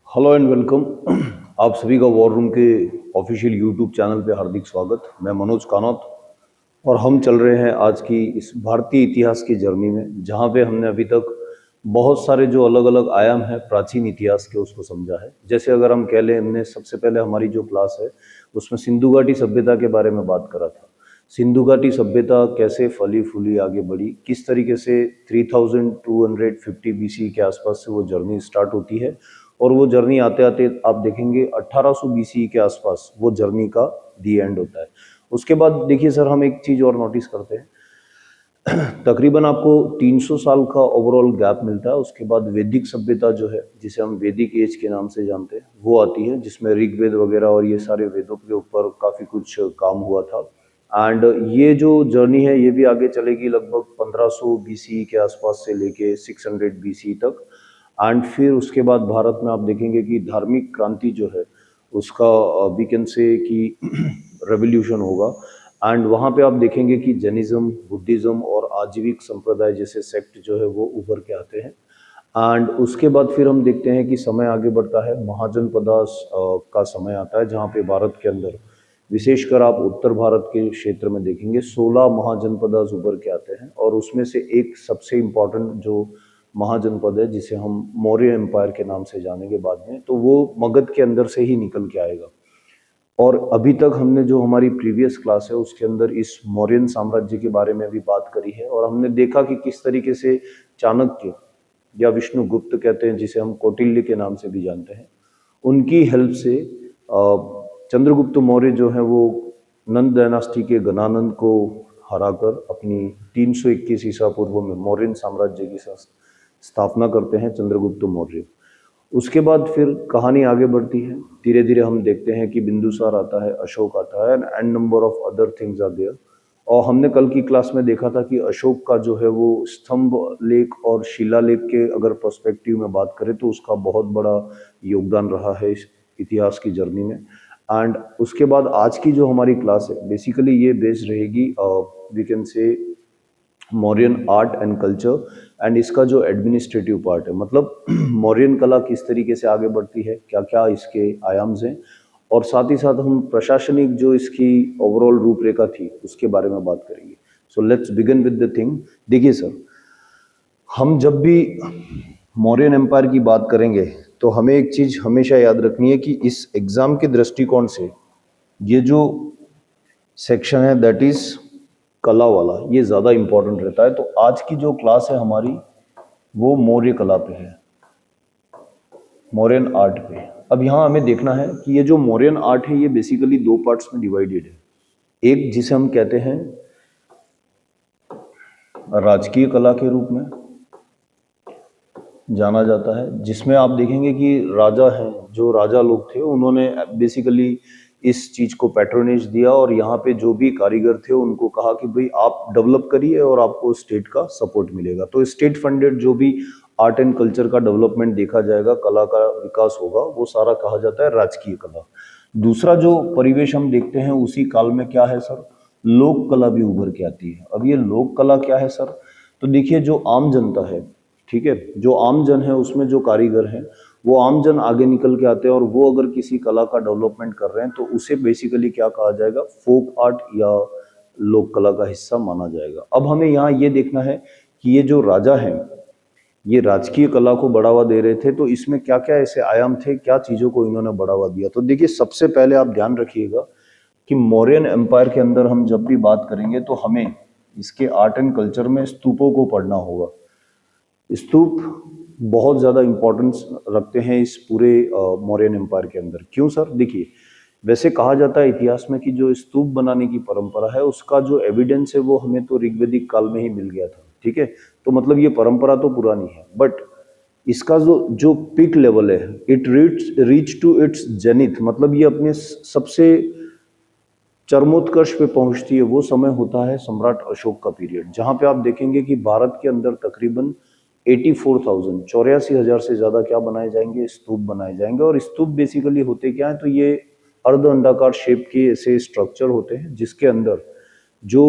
Hello and welcome. आप सभी का वॉर रूम के ऑफिशियल यूट्यूब चैनल पे हार्दिक स्वागत। मैं मनोज कानौत और हम चल रहे हैं आज की इस भारतीय इतिहास की जर्नी में, जहाँ पे हमने अभी तक बहुत सारे जो अलग अलग आयाम हैं प्राचीन इतिहास के उसको समझा है। जैसे अगर हम कह लें, हमने सबसे पहले हमारी जो क्लास है उसमें सिंधु घाटी सभ्यता के बारे में बात करा था। सिंधु घाटी सभ्यता कैसे फली फूली आगे बढ़ी, किस तरीके से 3250 बीसी के आसपास से वो जर्नी स्टार्ट होती है और वो जर्नी आते आते आप देखेंगे 1800 बीसी के आसपास वो जर्नी का दी एंड होता है। उसके बाद देखिए सर, हम एक चीज़ और नोटिस करते हैं। तकरीबन आपको 300 साल का ओवरऑल गैप मिलता है। उसके बाद वैदिक सभ्यता जो है, जिसे हम वैदिक एज के नाम से जानते हैं, वो आती है, जिसमें ऋग्वेद वगैरह और ये सारे वेदों के ऊपर काफ़ी कुछ काम हुआ था। एंड ये जो जर्नी है ये भी आगे चलेगी लगभग 1500 बीसी के आसपास से लेके 600 बीसी तक। एंड फिर उसके बाद भारत में आप देखेंगे कि धार्मिक क्रांति जो है उसका वी कैन से कि रेवोल्यूशन होगा। एंड वहाँ पे आप देखेंगे कि जैनिज्म, बुद्धिज़्म और आजीविक संप्रदाय जैसे सेक्ट जो है वो उभर के आते हैं। एंड उसके बाद फिर हम देखते हैं कि समय आगे बढ़ता है, महाजनपदा का समय आता है, जहाँ पे भारत के अंदर विशेषकर आप उत्तर भारत के क्षेत्र में देखेंगे 16 महाजनपदा उभर के आते हैं। और उसमें से एक सबसे इम्पोर्टेंट जो महाजनपद है, जिसे हम मौर्य एम्पायर के नाम से जानेंगे बाद में, तो वो मगध के अंदर से ही निकल के आएगा। और अभी तक हमने जो हमारी प्रीवियस क्लास है उसके अंदर इस मौर्यन साम्राज्य के बारे में भी बात करी है और हमने देखा कि किस तरीके से चाणक्य या विष्णुगुप्त कहते हैं, जिसे हम कौटिल्य के नाम से भी जानते हैं, उनकी हेल्प से चंद्रगुप्त मौर्य जो है वो नंद डायनास्टी के गणानंद को हराकर अपनी 321 ईसा पूर्व में मौर्यन साम्राज्य की स्थापना करते हैं चंद्रगुप्त मौर्य। उसके बाद फिर कहानी आगे बढ़ती है, धीरे धीरे हम देखते हैं कि बिंदुसार आता है, अशोक आता है and number of other things are there. और हमने कल की क्लास में देखा था कि अशोक का जो है वो स्तंभ लेख और शिलालेख के अगर पर्सपेक्टिव में बात करें तो उसका बहुत बड़ा योगदान रहा है इस इतिहास की जर्नी में। एंड उसके बाद आज की जो हमारी क्लास है बेसिकली ये बेस्ड रहेगी we can say Mauryan art and culture and इसका जो एडमिनिस्ट्रेटिव पार्ट है, मतलब मौर्यन कला किस तरीके से आगे बढ़ती है, क्या क्या इसके आयाम्स हैं, और साथ ही साथ हम प्रशासनिक जो इसकी ओवरऑल रूपरेखा थी उसके बारे में बात करेंगे। So let's begin with the thing. देखिए सर, हम जब भी मौर्यन एम्पायर की बात करेंगे तो हमें एक चीज हमेशा याद रखनी है कि इस एग्जाम के दृष्टिकोण से ये जो सेक्शन है दैट इज कला वाला, ये ज़्यादा इम्पोर्टेंट रहता है। तो आज की जो क्लास है हमारी वो मौर्य कला पे है, मौर्यन आर्ट पे। अब यहाँ हमें देखना है कि ये जो मौर्यन आर्ट है ये बेसिकली दो पार्ट्स में डिवाइडेड है। एक जिसे हम कहते हैं राजकीय कला के रूप में जाना जाता है, जिसमें आप देखेंगे कि राजा हैं, जो राजा लोग थे उन्होंने बेसिकली इस चीज को पैट्रोनेज दिया और यहाँ पे जो भी कारीगर थे उनको कहा कि भाई आप डेवलप करिए और आपको स्टेट का सपोर्ट मिलेगा। तो स्टेट फंडेड जो भी आर्ट एंड कल्चर का डेवलपमेंट देखा जाएगा, कला का विकास होगा, वो सारा कहा जाता है राजकीय कला। दूसरा जो परिवेश हम देखते हैं उसी काल में क्या है सर, लोक कला भी उभर के आती है। अब ये लोक कला क्या है सर, तो देखिए जो आम जनता है, ठीक है, जो आम जन है उसमें जो कारीगर हैं वो आम जन आगे निकल के आते हैं और वो अगर किसी कला का डेवलपमेंट कर रहे हैं तो उसे बेसिकली क्या कहा जाएगा, फोक आर्ट या लोक कला का हिस्सा माना जाएगा। अब हमें यहाँ ये देखना है कि ये जो राजा हैं ये राजकीय कला को बढ़ावा दे रहे थे, तो इसमें क्या क्या ऐसे आयाम थे, क्या चीजों को इन्होंने बढ़ावा दिया। तो देखिए सबसे पहले आप ध्यान रखिएगा कि मौर्यन एम्पायर के अंदर हम जब भी बात करेंगे तो हमें इसके आर्ट एंड कल्चर में स्तूपों को पढ़ना होगा। स्तूप बहुत ज़्यादा इम्पोर्टेंस रखते हैं इस पूरे मौर्यन एम्पायर के अंदर। क्यों सर, देखिए वैसे कहा जाता है इतिहास में कि जो स्तूप बनाने की परंपरा है उसका जो एविडेंस है वो हमें तो ऋग्वैदिक काल में ही मिल गया था, ठीक है। तो मतलब ये परंपरा तो पुरानी है, बट इसका जो जो पीक लेवल है, it reach to its zenith, मतलब ये अपने सबसे चरमोत्कर्ष पे पहुंचती है, वो समय होता है सम्राट अशोक का पीरियड, जहां पे आप देखेंगे कि भारत के अंदर तकरीबन 84,000 84,000 से ज्यादा क्या बनाए जाएंगे, स्तूप बनाए जाएंगे। और स्तूप बेसिकली होते क्या है, तो ये अर्ध अंडाकार शेप के ऐसे स्ट्रक्चर होते हैं जिसके अंदर जो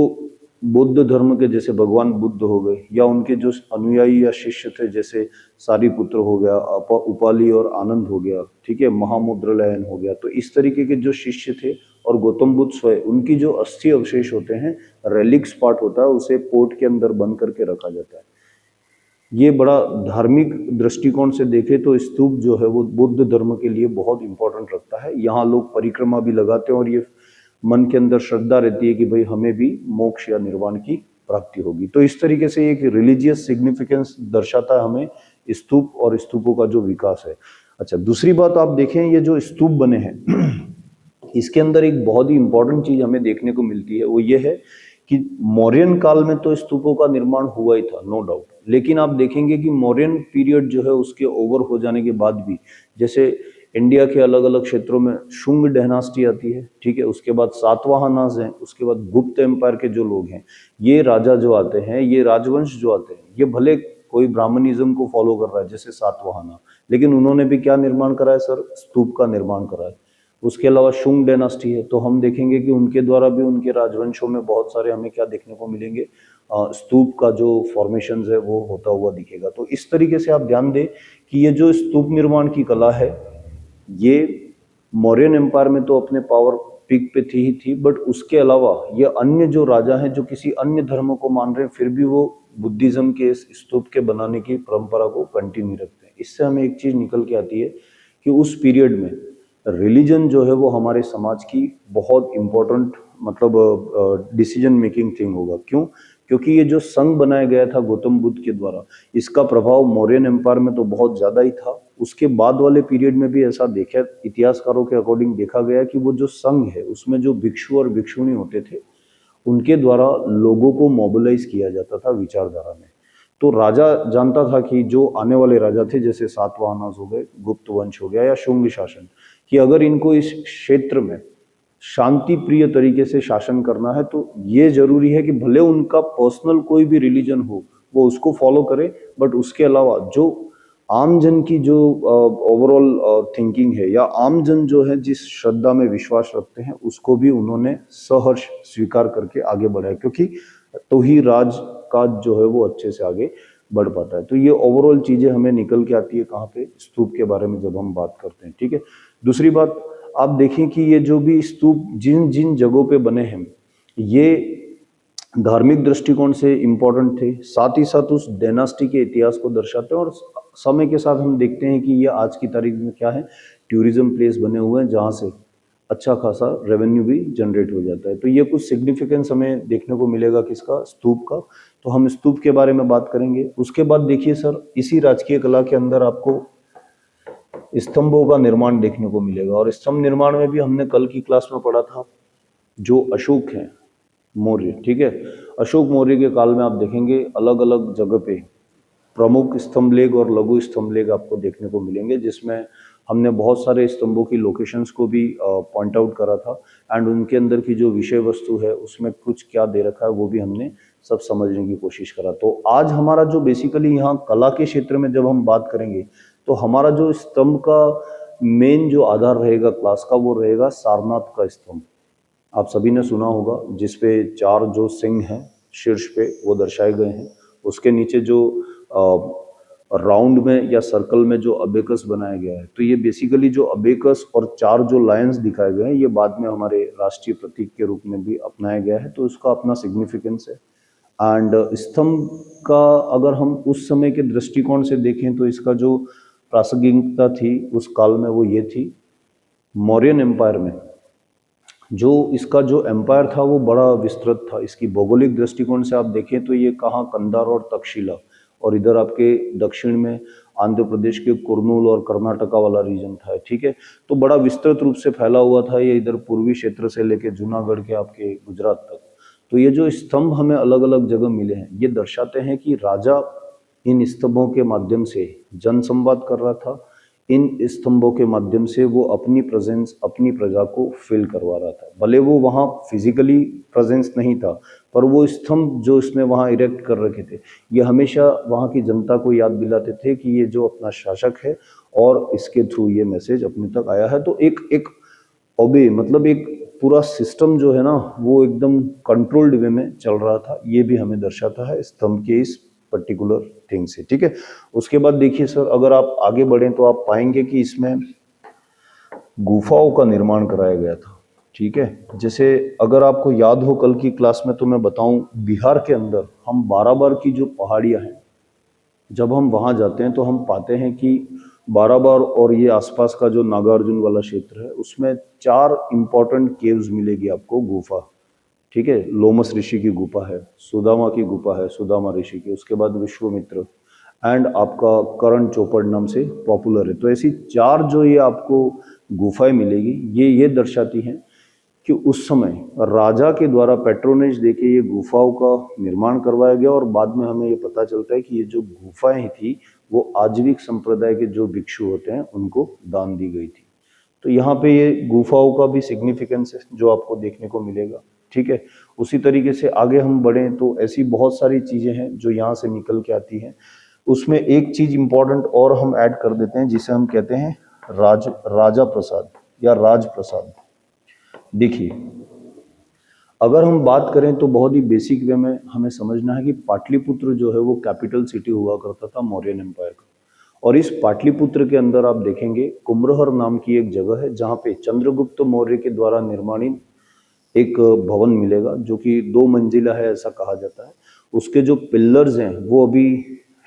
बौद्ध धर्म के जैसे भगवान बुद्ध हो गए, या उनके जो अनुयायी या शिष्य थे जैसे सारिपुत्र हो गया, उपाली और आनंद हो गया, ठीक है, महामुद्रलयन हो गया, तो इस तरीके के जो शिष्य थे, और गौतम बुद्ध स्वयं, उनकी जो अस्थि अवशेष होते हैं, रेलिक्स पार्ट होता है, उसे पोर्ट के अंदर बंद करके रखा जाता है। ये बड़ा धार्मिक दृष्टिकोण से देखे तो स्तूप जो है वो बुद्ध धर्म के लिए बहुत इंपॉर्टेंट रखता है। यहाँ लोग परिक्रमा भी लगाते हैं और ये मन के अंदर श्रद्धा रहती है कि भाई हमें भी मोक्ष या निर्वाण की प्राप्ति होगी। तो इस तरीके से एक रिलीजियस सिग्निफिकेंस दर्शाता है हमें स्तूप और स्तूपों का जो विकास है। अच्छा, दूसरी बात आप देखें, ये जो स्तूप बने हैं इसके अंदर एक बहुत ही इंपॉर्टेंट चीज हमें देखने को मिलती है, वो ये है कि मौर्यन काल में तो स्तूपों का निर्माण हुआ ही था, नो डाउट, लेकिन आप देखेंगे कि मौर्यन पीरियड जो है उसके ओवर हो जाने के बाद भी, जैसे इंडिया के अलग अलग क्षेत्रों में शुंग डायनास्टी आती है, ठीक है, उसके बाद सातवाहनास हैं, उसके बाद गुप्त एम्पायर के जो लोग हैं, ये राजा जो आते हैं, ये राजवंश जो आते हैं, ये भले कोई ब्राह्मणिज्म को फॉलो कर रहा है जैसे सातवाहना, लेकिन उन्होंने भी क्या निर्माण करा है सर? स्तूप का निर्माण करा है। उसके अलावा शुंग डायनास्टी है, तो हम देखेंगे कि उनके द्वारा भी उनके राजवंशों में बहुत सारे हमें क्या देखने को मिलेंगे, स्तूप का जो फॉर्मेशन है वो होता हुआ दिखेगा। तो इस तरीके से आप ध्यान दें कि ये जो स्तूप निर्माण की कला है, ये मौर्यन एम्पायर में तो अपने पावर पीक पे थी ही थी, बट उसके अलावा ये अन्य जो राजा हैं जो किसी अन्य धर्म को मान रहे हैं, फिर भी वो बुद्धिज्म के इस स्तूप के बनाने की परंपरा को कंटिन्यू रखते हैं। इससे हमें एक चीज निकल के आती है कि उस पीरियड में रिलीजन जो है वो हमारे समाज की बहुत इंपॉर्टेंट मतलब डिसीजन मेकिंग थिंग होगा। क्यों? क्योंकि ये जो संघ बनाया गया था गौतम बुद्ध के द्वारा, इसका प्रभाव मौर्यन एम्पायर में तो बहुत ज्यादा ही था। उसके बाद वाले पीरियड में भी ऐसा देखा, इतिहासकारों के अकॉर्डिंग देखा गया कि वो जो संघ है उसमें जो भिक्षु और भिक्षुणी होते थे, उनके द्वारा लोगों को मोबिलाइज किया जाता था विचारधारा में। तो राजा जानता था कि जो आने वाले राजा थे, जैसे सातवाहनास हो गए, गुप्त वंश हो गया या शुंग शासन, कि अगर इनको इस क्षेत्र में शांति प्रिय तरीके से शासन करना है तो ये जरूरी है कि भले उनका पर्सनल कोई भी रिलीजन हो वो उसको फॉलो करे, बट उसके अलावा जो आम जन की जो ओवरऑल थिंकिंग है, या आम जन जो है जिस श्रद्धा में विश्वास रखते हैं, उसको भी उन्होंने सहर्ष स्वीकार करके आगे बढ़ाया, क्योंकि तो ही राज काज जो है वो अच्छे से आगे बढ़ पाता है। तो ये ओवरऑल चीजें हमें निकल के आती है कहाँ पे? स्तूप के बारे में जब हम बात करते हैं, ठीक है। दूसरी बात आप देखें कि ये जो भी स्तूप जिन जिन जगहों पे बने हैं, ये धार्मिक दृष्टिकोण से इम्पोर्टेंट थे, साथ ही साथ उस डायनास्टी के इतिहास को दर्शाते हैं, और समय के साथ हम देखते हैं कि ये आज की तारीख में क्या है, टूरिज्म प्लेस बने हुए हैं जहाँ से अच्छा खासा रेवेन्यू भी जनरेट हो जाता है। तो ये कुछ सिग्निफिकेंस हमें देखने को मिलेगा किसका? स्तूप का। तो हम स्तूप के बारे में बात करेंगे। उसके बाद देखिए सर, इसी राजकीय कला के अंदर आपको स्तंभों का निर्माण देखने को मिलेगा, और स्तंभ निर्माण में भी हमने कल की क्लास में पढ़ा था, जो अशोक हैं मौर्य, ठीक है, अशोक मौर्य के काल में आप देखेंगे अलग अलग जगह पे प्रमुख स्तंभलेख और लघु स्तंभलेख आपको देखने को मिलेंगे, जिसमें हमने बहुत सारे स्तंभों की लोकेशंस को भी पॉइंट आउट करा था, एंड उनके अंदर की जो विषय वस्तु है उसमें कुछ क्या दे रखा है वो भी हमने सब समझने की कोशिश करा। तो आज हमारा जो बेसिकली यहाँ कला के क्षेत्र में जब हम बात करेंगे, तो हमारा जो स्तंभ का मेन जो आधार रहेगा क्लास का, वो रहेगा सारनाथ का स्तंभ। आप सभी ने सुना होगा, जिसपे 4 जो सिंह हैं शीर्ष पे वो दर्शाए गए हैं, उसके नीचे जो राउंड में या सर्कल में जो अबेकस बनाया गया है, तो ये बेसिकली जो अबेकस और 4 जो लायंस दिखाए गए हैं, ये बाद में हमारे राष्ट्रीय प्रतीक के रूप में भी अपनाया गया है, तो उसका अपना सिग्निफिकेंस है। एंड स्तंभ का अगर हम उस समय के दृष्टिकोण से देखें, तो इसका जो प्रासंगिकता थी उस काल में वो ये थी, मौर्यन एम्पायर में जो इसका जो एम्पायर था वो बड़ा विस्तृत था। इसकी भौगोलिक दृष्टिकोण से आप देखें तो ये कहाँ, कंधार और तक्षशिला, और इधर आपके दक्षिण में आंध्र प्रदेश के कुर्नूल और कर्नाटका वाला रीजन था, ठीक है। तो बड़ा विस्तृत रूप से फैला हुआ था ये, इधर पूर्वी क्षेत्र से लेके जूनागढ़ के आपके गुजरात तक। तो ये जो स्तंभ हमें अलग अलग जगह मिले हैं, ये दर्शाते हैं कि राजा इन स्तंभों के माध्यम से जन संवाद कर रहा था, इन स्तंभों के माध्यम से वो अपनी प्रेजेंस अपनी प्रजा को फील करवा रहा था। भले वो वहाँ फिजिकली प्रेजेंस नहीं था, पर वो स्तंभ जो इसने वहाँ इरेक्ट कर रखे थे, ये हमेशा वहाँ की जनता को याद दिलाते थे कि ये जो अपना शासक है और इसके थ्रू ये मैसेज अपने तक आया है। तो एक ओबे मतलब एक पूरा सिस्टम जो है ना वो एकदम कंट्रोल्ड वे में चल रहा था, ये भी हमें दर्शाता है स्तंभ के इस पर्टिकुलर थिंग से, ठीक है। उसके बाद देखिए सर, अगर आप आगे बढ़ें तो आप पाएंगे कि इसमें गुफाओं का निर्माण कराया गया था, ठीक है। जैसे अगर आपको याद हो कल की क्लास में, तो मैं बताऊं, बिहार के अंदर हम बाराबार की जो पहाड़ियां हैं, जब हम वहां जाते हैं तो हम पाते हैं कि बाराबार और ये आसपास का जो नागार्जुन वाला क्षेत्र है, उसमें 4 इंपॉर्टेंट केव्स मिलेगी आपको, गुफा, ठीक है। लोमस ऋषि की गुफा है, सुदामा की गुफा है, सुदामा ऋषि की, उसके बाद विश्वामित्र, एंड आपका करण चोपड़ नाम से पॉपुलर है। तो ऐसी 4 जो ये आपको गुफाएं मिलेगी, ये दर्शाती हैं कि उस समय राजा के द्वारा पेट्रोनेज देके ये गुफाओं का निर्माण करवाया गया, और बाद में हमें ये पता चलता है कि ये जो गुफाएं थी वो आजीविक संप्रदाय के जो भिक्षु होते हैं उनको दान दी गई थी। तो यहाँ पे ये गुफाओं का भी सिग्निफिकेंस है जो आपको देखने को मिलेगा, ठीक है। उसी तरीके से आगे हम बढ़ें तो ऐसी बहुत सारी चीजें हैं जो यहाँ से निकल के आती हैं। उसमें एक चीज इंपॉर्टेंट और हम ऐड कर देते हैं, जिसे हम कहते हैं राजा प्रसाद या राज प्रसाद। देखिए, अगर हम बात करें तो बहुत ही बेसिक वे में हमें समझना है कि पाटलिपुत्र जो है वो कैपिटल सिटी हुआ करता था मौर्यन एम्पायर का, और इस पाटलिपुत्र के अंदर आप देखेंगे कुम्भरहर नाम की एक जगह है जहाँ पे चंद्रगुप्त मौर्य के द्वारा निर्माणित एक भवन मिलेगा, जो कि 2 मंजिला है ऐसा कहा जाता है। उसके जो पिलर्स हैं वो अभी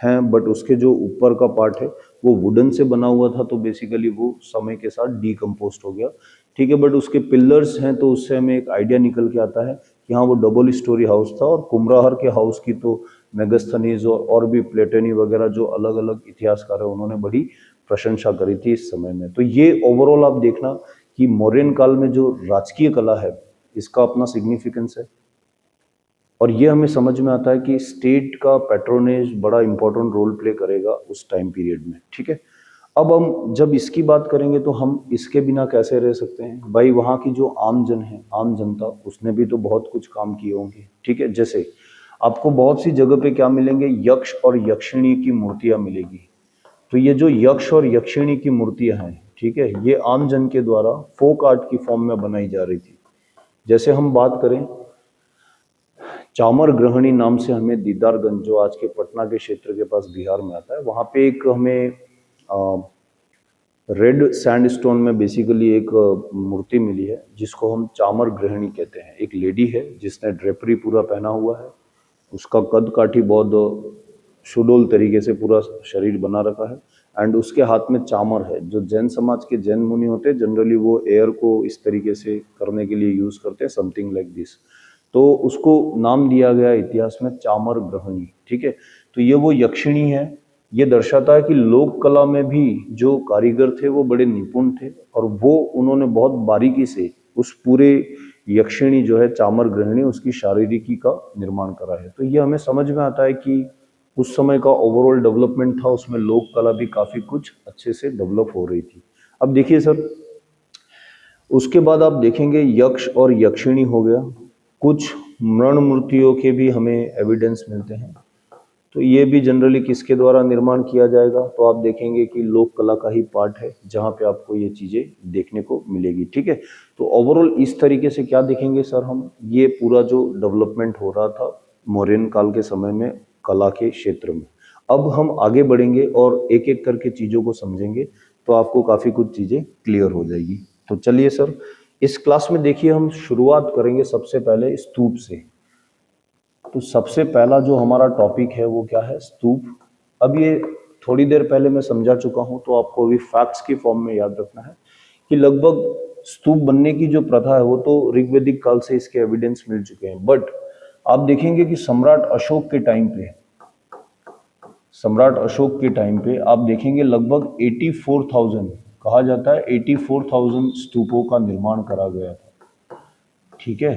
हैं, बट उसके जो ऊपर का पार्ट है वो वुडन से बना हुआ था, तो बेसिकली वो समय के साथ डीकम्पोस्ट हो गया, ठीक है। बट उसके पिलर्स हैं, तो उससे हमें एक आइडिया निकल के आता है कि हाँ वो डबल स्टोरी हाउस था। और कुम्भराहर के हाउस की तो मेगास्थनीज और भी प्लेटनी वगैरह जो अलग अलग इतिहासकार है उन्होंने बड़ी प्रशंसा करी थी इस समय में। तो ये ओवरऑल आप देखना कि मौर्यन काल में जो राजकीय कला है इसका अपना सिग्निफिकेंस है, और ये हमें समझ में आता है कि स्टेट का पैट्रोनेज बड़ा इंपॉर्टेंट रोल प्ले करेगा उस टाइम पीरियड में, ठीक है। अब हम जब इसकी बात करेंगे तो हम इसके बिना कैसे रह सकते हैं भाई। वहाँ की जो आम जन है, आम जनता, उसने भी तो बहुत कुछ काम किए होंगे, ठीक है। जैसे आपको बहुत सी जगह पे क्या मिलेंगे, यक्ष और यक्षिणी की मूर्तियां मिलेगी। तो ये जो यक्ष और यक्षिणी की मूर्तियां हैं, ठीक है, ये आम जन के द्वारा फोक आर्ट की फॉर्म में बनाई जा रही थी। जैसे हम बात करें चामर ग्रहणी नाम से, हमें दीदारगंज जो आज के पटना के क्षेत्र के पास बिहार में आता है, वहाँ पे एक हमें रेड सैंडस्टोन में बेसिकली एक मूर्ति मिली है जिसको हम चामर ग्रहणी कहते हैं। एक लेडी है जिसने ड्रेपरी पूरा पहना हुआ है, उसका कद काठी बहुत सुडोल तरीके से पूरा शरीर बना रखा है, एंड उसके हाथ में चामर है। जो जैन समाज के जैन मुनि होते हैं जनरली वो एयर को इस तरीके से करने के लिए यूज करते हैं, समथिंग लाइक दिस। तो उसको नाम दिया गया इतिहास में चामर ग्रहणी, ठीक है। तो ये वो यक्षिणी है। ये दर्शाता है कि लोक कला में भी जो कारीगर थे वो बड़े निपुण थे, और वो उन्होंने बहुत बारीकी से उस पूरे यक्षिणी जो है चामर ग्रहणी, उसकी शारीरिकी का निर्माण करा है। तो ये हमें समझ में आता है कि उस समय का ओवरऑल डेवलपमेंट था, उसमें लोक कला भी काफी कुछ अच्छे से डेवलप हो रही थी। अब देखिए सर, उसके बाद आप देखेंगे यक्ष और यक्षिणी हो गया, कुछ मृण मूर्तियों के भी हमें एविडेंस मिलते हैं। तो ये भी जनरली किसके द्वारा निर्माण किया जाएगा, तो आप देखेंगे कि लोक कला का ही पार्ट है जहाँ पे आपको ये चीजें देखने को मिलेगी, ठीक है। तो ओवरऑल इस तरीके से क्या देखेंगे सर हम, ये पूरा जो डेवलपमेंट हो रहा था मौर्यन काल के समय में कला के क्षेत्र में। अब हम आगे बढ़ेंगे और एक एक करके चीजों को समझेंगे, तो आपको काफी कुछ चीजें क्लियर हो जाएगी। तो चलिए सर, इस क्लास में देखिए हम शुरुआत करेंगे सबसे पहले स्तूप से। तो सबसे पहला जो हमारा टॉपिक है वो क्या है, स्तूप। अब ये थोड़ी देर पहले मैं समझा चुका हूं, तो आपको अभी फैक्ट्स की फॉर्म में याद रखना है कि लगभग स्तूप बनने की जो प्रथा है वो तो ऋग्वैदिक काल से इसके एविडेंस मिल चुके हैं। बट आप देखेंगे कि सम्राट अशोक के टाइम पे, सम्राट अशोक के टाइम पे आप देखेंगे लगभग 84,000, कहा जाता है 84,000 स्तूपों का निर्माण करा गया था, ठीक है।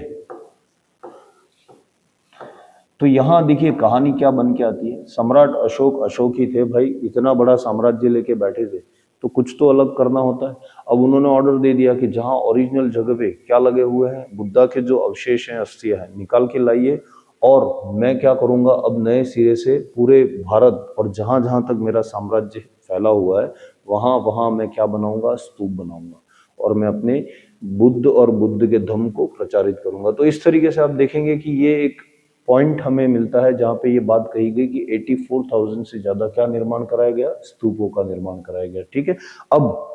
तो यहाँ देखिए कहानी क्या बन के आती है। सम्राट अशोक अशोक ही थे भाई, इतना बड़ा साम्राज्य लेके बैठे थे तो कुछ तो अलग करना होता है। अब उन्होंने ऑर्डर दे दिया कि जहाँ ओरिजिनल जगह पे क्या लगे हुए हैं, बुद्धा के जो अवशेष हैं, अस्थियां हैं, निकाल के लाइए, और मैं क्या करूंगा अब नए सिरे से पूरे भारत और जहां जहां तक मेरा साम्राज्य फैला हुआ है वहां वहां मैं क्या बनाऊंगा, स्तूप बनाऊंगा, और मैं अपने बुद्ध और बुद्ध के धम्म को प्रचारित करूंगा। तो इस तरीके से आप देखेंगे कि ये एक पॉइंट हमें मिलता है जहां पे ये बात कही गई कि 84,000 से ज्यादा क्या निर्माण कराया गया, स्तूपों का निर्माण कराया गया। ठीक है, अब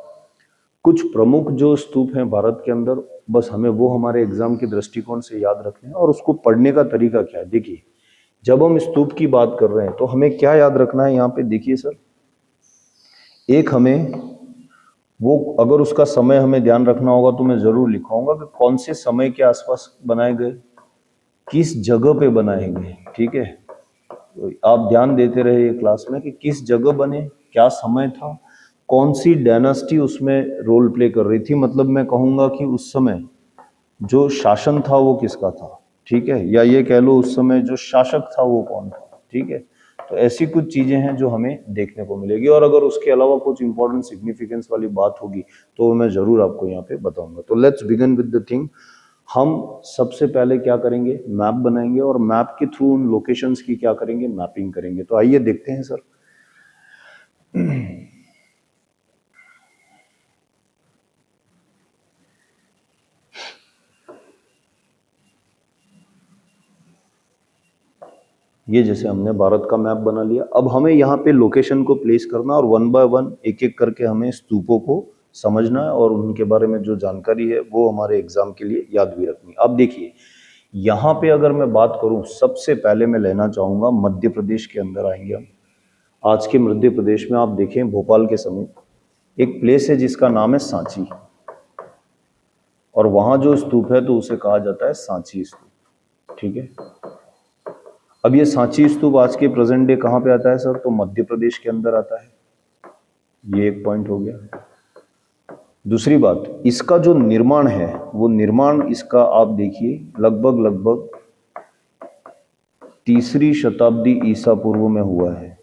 कुछ प्रमुख जो स्तूप हैं भारत के अंदर, बस हमें वो हमारे एग्जाम के दृष्टिकोण से याद रखने हैं। और उसको पढ़ने का तरीका क्या है, देखिए जब हम स्तूप की बात कर रहे हैं तो हमें क्या याद रखना है यहाँ पे, देखिए सर, एक हमें वो अगर उसका समय हमें ध्यान रखना होगा तो मैं जरूर लिखाऊंगा कि कौन से समय के आसपास बनाए गए, किस जगह पे बनाए गए। ठीक है, तो आप ध्यान देते रहे क्लास में कि किस जगह बने, क्या समय था, कौन सी डायनास्टी उसमें रोल प्ले कर रही थी। मतलब मैं कहूंगा कि उस समय जो शासन था वो किसका था। ठीक है, या ये कह लो उस समय जो शासक था वो कौन था। ठीक है, तो ऐसी कुछ चीजें हैं जो हमें देखने को मिलेगी। और अगर उसके अलावा कुछ इंपॉर्टेंट सिग्निफिकेंस वाली बात होगी तो मैं जरूर आपको यहाँ पे बताऊंगा। तो let's begin with the thing. हम सबसे पहले क्या करेंगे, मैप बनाएंगे और मैप के थ्रू उन लोकेशंस की क्या करेंगे, मैपिंग करेंगे। तो आइए देखते हैं सर। ये जैसे हमने भारत का मैप बना लिया, अब हमें यहाँ पे लोकेशन को प्लेस करना और वन बाय वन एक एक करके हमें स्तूपों को समझना है और उनके बारे में जो जानकारी है वो हमारे एग्जाम के लिए याद भी रखनी। अब देखिए यहाँ पे अगर मैं बात करूँ, सबसे पहले मैं लेना चाहूंगा मध्य प्रदेश के अंदर आएंगे हम। आज के मध्य प्रदेश में आप देखें भोपाल के समीप एक प्लेस है जिसका नाम है सांची, और वहां जो स्तूप है तो उसे कहा जाता है सांची स्तूप। ठीक है, अब ये सांची स्तूप आज के प्रेजेंट डे कहाँ पे आता है सर, तो मध्य प्रदेश के अंदर आता है। ये एक पॉइंट हो गया। दूसरी बात, इसका जो निर्माण है वो निर्माण इसका आप देखिए लगभग 3री शताब्दी ईसा पूर्व में हुआ है।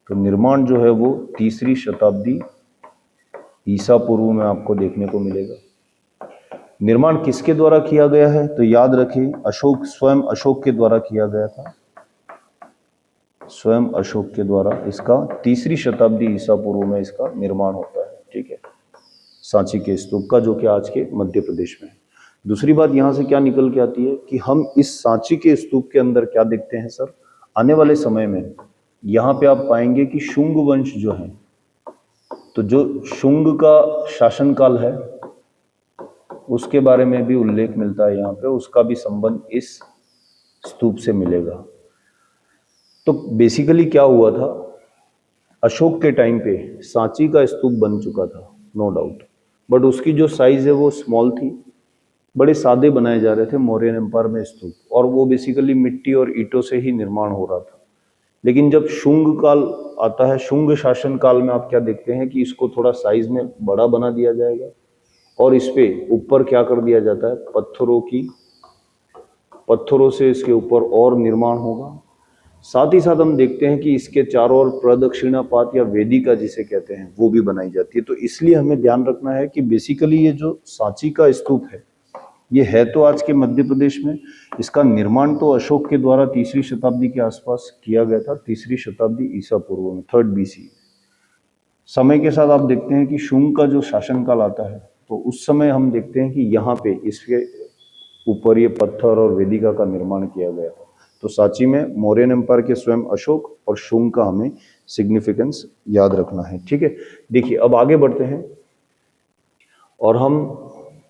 तो निर्माण जो है वो 3री शताब्दी ईसा पूर्व में आपको देखने को मिलेगा। निर्माण किसके द्वारा किया गया है, तो याद रखिए अशोक, स्वयं अशोक के द्वारा किया गया था। स्वयं अशोक के द्वारा इसका 3री शताब्दी ईसा पूर्व में इसका निर्माण होता है। ठीक है, सांची के स्तूप का, जो कि आज के मध्य प्रदेश में है। दूसरी बात यहाँ से क्या निकल के आती है कि हम इस सांची के स्तूप के अंदर क्या देखते हैं सर, आने वाले समय में यहाँ पे आप पाएंगे कि शुंग वंश जो है, तो जो शुंग का शासनकाल है उसके बारे में भी उल्लेख मिलता है यहाँ पे, उसका भी संबंध इस स्तूप से मिलेगा। तो बेसिकली क्या हुआ था, अशोक के टाइम पे सांची का स्तूप बन चुका था, नो डाउट, बट उसकी जो साइज है वो स्मॉल थी, बड़े सादे बनाए जा रहे थे मौर्यन एम्पायर में स्तूप, और वो बेसिकली मिट्टी और ईंटों से ही निर्माण हो रहा था। लेकिन जब शुंग काल आता है, शुंग शासन काल में आप क्या देखते हैं कि इसको थोड़ा साइज में बड़ा बना दिया जाएगा और इस पे ऊपर क्या कर दिया जाता है, पत्थरों से इसके ऊपर और निर्माण होगा। साथ ही साथ हम देखते हैं कि इसके चारों ओर प्रदक्षिणा पात या वेदिका जिसे कहते हैं वो भी बनाई जाती है। तो इसलिए हमें ध्यान रखना है कि बेसिकली ये जो सांची का स्तूप है ये है तो आज के मध्य प्रदेश में, इसका निर्माण तो अशोक के द्वारा 3री शताब्दी के आसपास किया गया था, 3री शताब्दी ईसा पूर्व में, 3rd BC। समय के साथ आप देखते हैं कि शुंग का जो शासनकाल आता है तो उस समय हम देखते हैं कि यहाँ पे इसके ऊपर ये पत्थर और वेदिका का निर्माण किया गया था। तो सांची में मौर्यन एम्पायर के स्वयं अशोक और शुंग का हमें सिग्निफिकेंस याद रखना है। ठीक है, देखिए अब आगे बढ़ते हैं और हम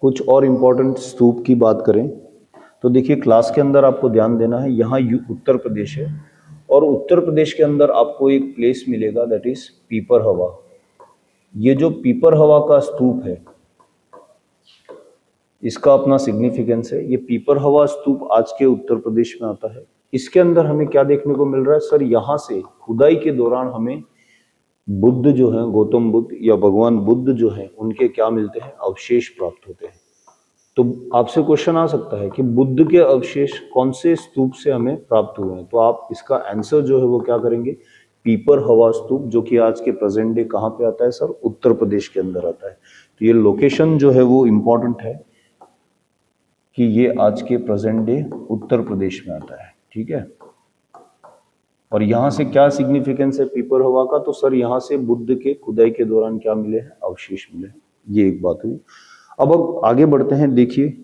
कुछ और इम्पोर्टेंट स्तूप की बात करें। तो देखिए क्लास के अंदर आपको ध्यान देना है, यहाँ उत्तर प्रदेश है और उत्तर प्रदेश के अंदर आपको एक प्लेस मिलेगा दैट इज पीपर हवा। ये जो पीपर हवा का स्तूप है इसका अपना सिग्निफिकेंस है। ये पीपर हवा स्तूप आज के उत्तर प्रदेश में आता है। इसके अंदर हमें क्या देखने को मिल रहा है सर, यहाँ से खुदाई के दौरान हमें बुद्ध जो है, गौतम बुद्ध या भगवान बुद्ध जो है, उनके क्या मिलते हैं, अवशेष प्राप्त होते हैं। तो आपसे क्वेश्चन आ सकता है कि बुद्ध के अवशेष कौन से स्तूप से हमें प्राप्त हुए हैं, तो आप इसका आंसर जो है वो क्या करेंगे, पीपर हवा स्तूप, जो कि आज के प्रेजेंट डे कहाँ पे आता है सर, उत्तर प्रदेश के अंदर आता है। तो ये लोकेशन जो है वो इम्पोर्टेंट है कि ये आज के प्रेजेंट डे उत्तर प्रदेश में आता है। ठीक है, और यहाँ से क्या सिग्निफिकेंस है पीपर हवा का, तो सर यहाँ से बुद्ध के खुदाई के दौरान क्या मिले हैं, अवशेष मिले हैं। ये एक बात हुई। अब आगे बढ़ते हैं। देखिए,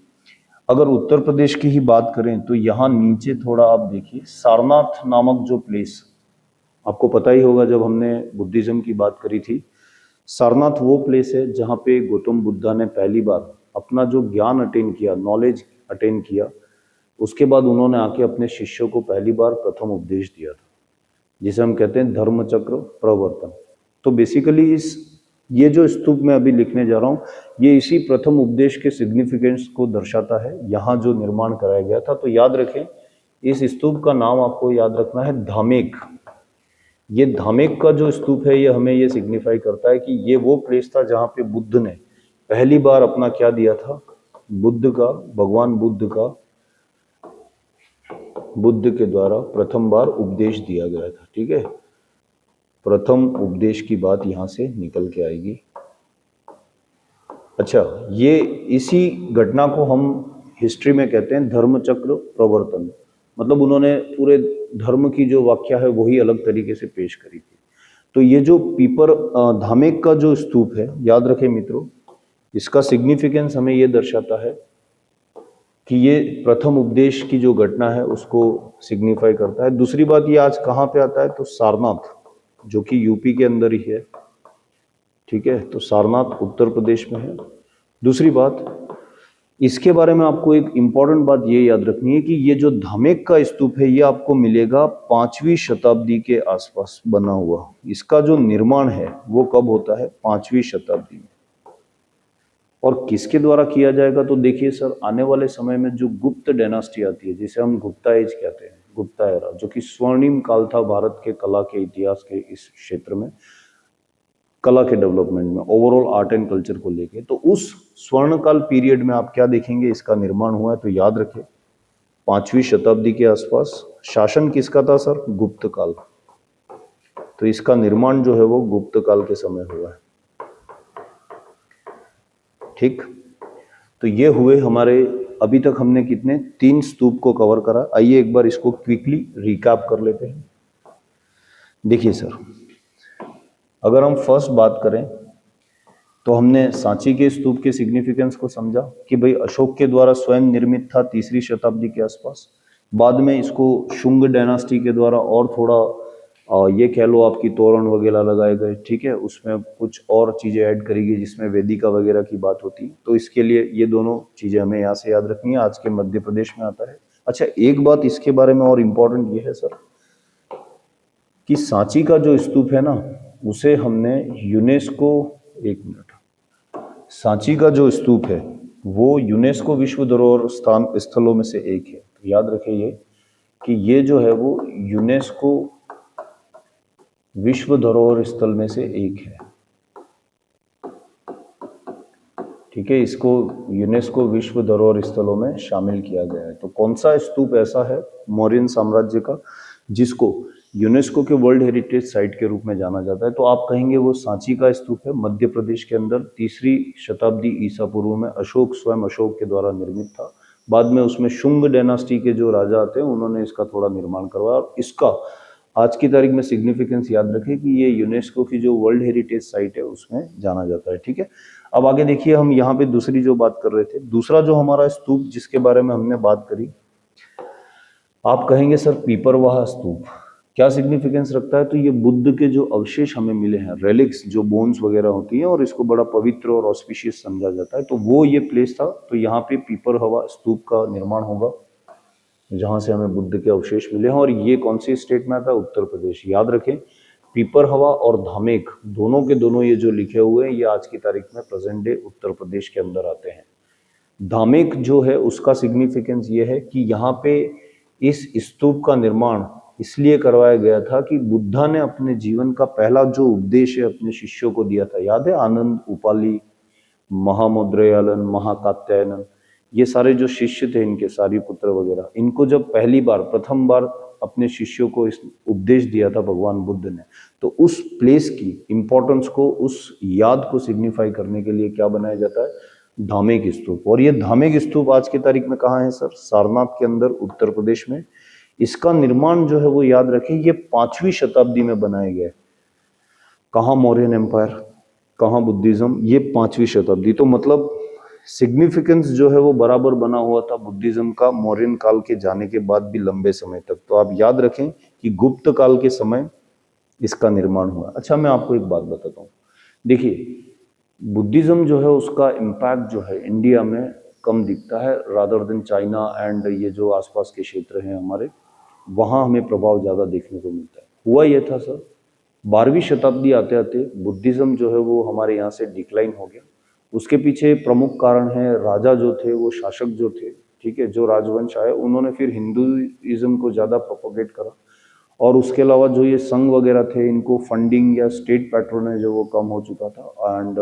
अगर उत्तर प्रदेश की ही बात करें तो यहाँ नीचे थोड़ा आप देखिए, सारनाथ नामक जो प्लेस, आपको पता ही होगा जब हमने बुद्धिज्म की बात करी थी, सारनाथ वो प्लेस है जहाँ पे गौतम बुद्धा ने पहली बार अपना जो ज्ञान अटेन किया, नॉलेज अटेन किया, उसके बाद उन्होंने आके अपने शिष्यों को पहली बार प्रथम उपदेश दिया था, जिसे हम कहते हैं धर्म चक्र प्रवर्तन। तो बेसिकली ये जो स्तूप मैं अभी लिखने जा रहा हूँ, ये इसी प्रथम उपदेश के सिग्निफिकेंस को दर्शाता है, यहाँ जो निर्माण कराया गया था। तो याद रखें, इस स्तूप का नाम आपको याद रखना है धामेक। ये धामेक का जो स्तूप है, ये हमें ये सिग्निफाई करता है कि ये वो प्लेस था जहाँ पे बुद्ध ने पहली बार अपना क्या दिया था, भगवान बुद्ध के द्वारा प्रथम बार उपदेश दिया गया था। ठीक है, प्रथम उपदेश की बात यहाँ से निकल के आएगी। अच्छा, ये इसी घटना को हम हिस्ट्री में कहते हैं धर्म चक्र प्रवर्तन। मतलब उन्होंने पूरे धर्म की जो व्याख्या है वही अलग तरीके से पेश करी थी। तो ये जो पीपर धामेक का जो स्तूप है, याद रखें मित्रों, इसका सिग्निफिकेंस हमें ये दर्शाता है कि ये प्रथम उपदेश की जो घटना है उसको सिग्निफाई करता है। दूसरी बात, ये आज कहाँ पे आता है, तो सारनाथ, जो कि यूपी के अंदर ही है। ठीक है, तो सारनाथ उत्तर प्रदेश में है। दूसरी बात, इसके बारे में आपको एक इम्पॉर्टेंट बात ये याद रखनी है कि ये जो धामेक का स्तूप है, ये आपको मिलेगा 5वीं शताब्दी के आसपास बना हुआ। इसका जो निर्माण है वो कब होता है, 5वीं शताब्दी में। और किसके द्वारा किया जाएगा, तो देखिए सर, आने वाले समय में जो गुप्त डायनास्टी आती है, जिसे हम गुप्ता एज कहते हैं, गुप्ता एरा, जो कि स्वर्णिम काल था भारत के कला के इतिहास के इस क्षेत्र में, कला के डेवलपमेंट में, ओवरऑल आर्ट एंड कल्चर को लेके। तो उस स्वर्णकाल पीरियड में आप क्या देखेंगे, इसका निर्माण हुआ है। तो याद रखें, 5वीं शताब्दी के आसपास। शासन किसका था सर, गुप्त काल। तो इसका निर्माण जो है वो गुप्त काल के समय हुआ है। ठीक, तो ये हुए हमारे, अभी तक हमने कितने, 3 स्तूप को कवर करा। आइए एक बार इसको क्विकली रिकैप कर लेते हैं। देखिए सर, अगर हम फर्स्ट बात करें तो हमने सांची के स्तूप के सिग्निफिकेंस को समझा कि भाई अशोक के द्वारा स्वयं निर्मित था 3री शताब्दी के आसपास। बाद में इसको शुंग डायनास्टी के द्वारा और थोड़ा ये कह लो आपकी तोरण वगैरह लगाए गए। ठीक है, उसमें कुछ और चीज़ें ऐड करी गई जिसमें वेदिका वगैरह की बात होती। तो इसके लिए ये दोनों चीज़ें हमें यहाँ से याद रखनी है। आज के मध्य प्रदेश में आता है। अच्छा, एक बात इसके बारे में और इम्पोर्टेंट ये है सर कि सांची का जो स्तूप है ना, उसे हमने यूनेस्को, एक मिनट, सांची का जो स्तूप है वो यूनेस्को विश्व धरोहर स्थान स्थलों में से एक है। तो याद रखें ये कि ये जो है वो यूनेस्को विश्व धरोहर स्थल में से एक है। ठीक है, इसको यूनेस्को विश्व धरोहर स्थलों में शामिल किया गया है। तो कौन सा स्तूप ऐसा है मौर्यन साम्राज्य का जिसको यूनेस्को के वर्ल्ड हेरिटेज साइट के रूप में जाना जाता है, तो आप कहेंगे वो सांची का स्तूप है, मध्य प्रदेश के अंदर 3री शताब्दी ईसा पूर्व में अशोक, स्वयं अशोक के द्वारा निर्मित था। बाद में उसमें शुंग डायनास्टी के जो राजा आते हैं उन्होंने इसका थोड़ा निर्माण करवाया। और इसका आज की तारीख में सिग्निफिकेंस याद रखें कि ये यूनेस्को की जो वर्ल्ड हेरिटेज साइट है उसमें जाना जाता है। ठीक है, अब आगे देखिए, हम यहाँ पे दूसरी जो बात कर रहे थे, दूसरा जो हमारा स्तूप जिसके बारे में हमने बात करी, आप कहेंगे सर पीपरवाह स्तूप क्या सिग्निफिकेंस रखता है। तो ये बुद्ध के जो अवशेष हमें मिले हैं, रेलिक्स, जो बोन्स वगैरह होती हैं, और इसको बड़ा पवित्र और ऑस्पिशियस समझा जाता है। तो वो ये प्लेस था। तो यहाँ पे पीपरहवा स्तूप का निर्माण होगा जहाँ से हमें बुद्ध के अवशेष मिले हैं। और ये कौन सी स्टेट में आता है, उत्तर प्रदेश। याद रखें, पीपरहवा और धामेक दोनों के दोनों ये जो लिखे हुए हैं ये आज की तारीख में प्रेजेंट डे उत्तर प्रदेश के अंदर आते हैं। धामेक जो है उसका सिग्निफिकेंस ये है कि यहाँ पे इस स्तूप का निर्माण इसलिए करवाया गया था कि बुद्धा ने अपने जीवन का पहला जो उपदेश है अपने शिष्यों को दिया था। याद है, आनंद, उपाली, महामुद्रयालन, महाकात्यायन, ये सारे जो शिष्य थे इनके, सारिपुत्र वगैरह, इनको जब पहली बार, प्रथम बार अपने शिष्यों को इस उपदेश दिया था भगवान बुद्ध ने, तो उस प्लेस की इंपॉर्टेंस को, उस याद को सिग्निफाई करने के लिए क्या बनाया जाता है, धामेक स्तूप। और ये धामेक स्तूप आज की तारीख में कहाँ है सर, सारनाथ के अंदर उत्तर प्रदेश में। इसका निर्माण जो है वो याद रखें ये 5वीं शताब्दी में बनाया गया है। कहाँ मौर्यन एम्पायर, कहाँ बुद्धिज्म, ये 5वीं शताब्दी। तो मतलब सिग्निफिकेंस जो है वो बराबर बना हुआ था बुद्धिज्म का मौर्यन काल के जाने के बाद भी लंबे समय तक। तो आप याद रखें कि गुप्त काल के समय इसका निर्माण हुआ। अच्छा, मैं आपको एक बात बताता हूँ। देखिए, बुद्धिज्म जो है उसका इम्पैक्ट जो है इंडिया में कम दिखता है रादर देन चाइना एंड ये जो आसपास के क्षेत्र हैं हमारे, वहाँ हमें प्रभाव ज़्यादा देखने को मिलता है। हुआ ये था सर, 12वीं शताब्दी आते आते बुद्धिज्म जो है वो हमारे यहाँ से डिक्लाइन हो गया। उसके पीछे प्रमुख कारण है राजा जो थे, वो शासक जो थे, ठीक है, जो राजवंश आए, उन्होंने फिर हिंदुइज्म को ज़्यादा प्रोपोगेट करा। और उसके अलावा जो ये संघ वगैरह थे, इनको फंडिंग या स्टेट पैट्रोनेज जो वो कम हो चुका था एंड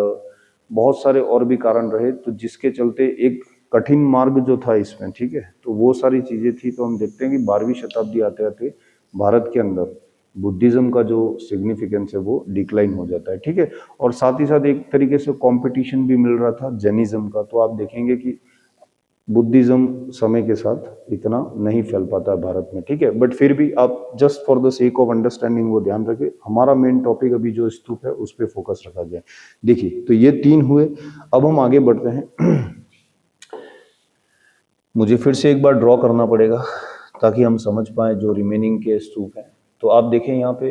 बहुत सारे और भी कारण रहे, तो जिसके चलते एक कठिन मार्ग जो था इसमें, ठीक है, तो वो सारी चीज़ें थी। तो हम देखते हैं कि 12वीं शताब्दी आते आते भारत के अंदर बुद्धिज्म का जो सिग्निफिकेंस है वो डिक्लाइन हो जाता है, ठीक है। और साथ ही साथ एक तरीके से कंपटीशन भी मिल रहा था जैनिज्म का। तो आप देखेंगे कि बुद्धिज्म समय के साथ इतना नहीं फैल पाता है भारत में, ठीक है। बट फिर भी आप just for the sake of understanding वो ध्यान रखें, हमारा मेन टॉपिक अभी जो स्तूप है उस पर फोकस रखा जाए। देखिए, तो ये 3 हुए। अब हम आगे बढ़ते हैं। मुझे फिर से एक बार ड्रॉ करना पड़ेगा ताकि हम समझ पाए जो रिमेनिंग के स्तूप हैं। तो आप देखें यहाँ पे,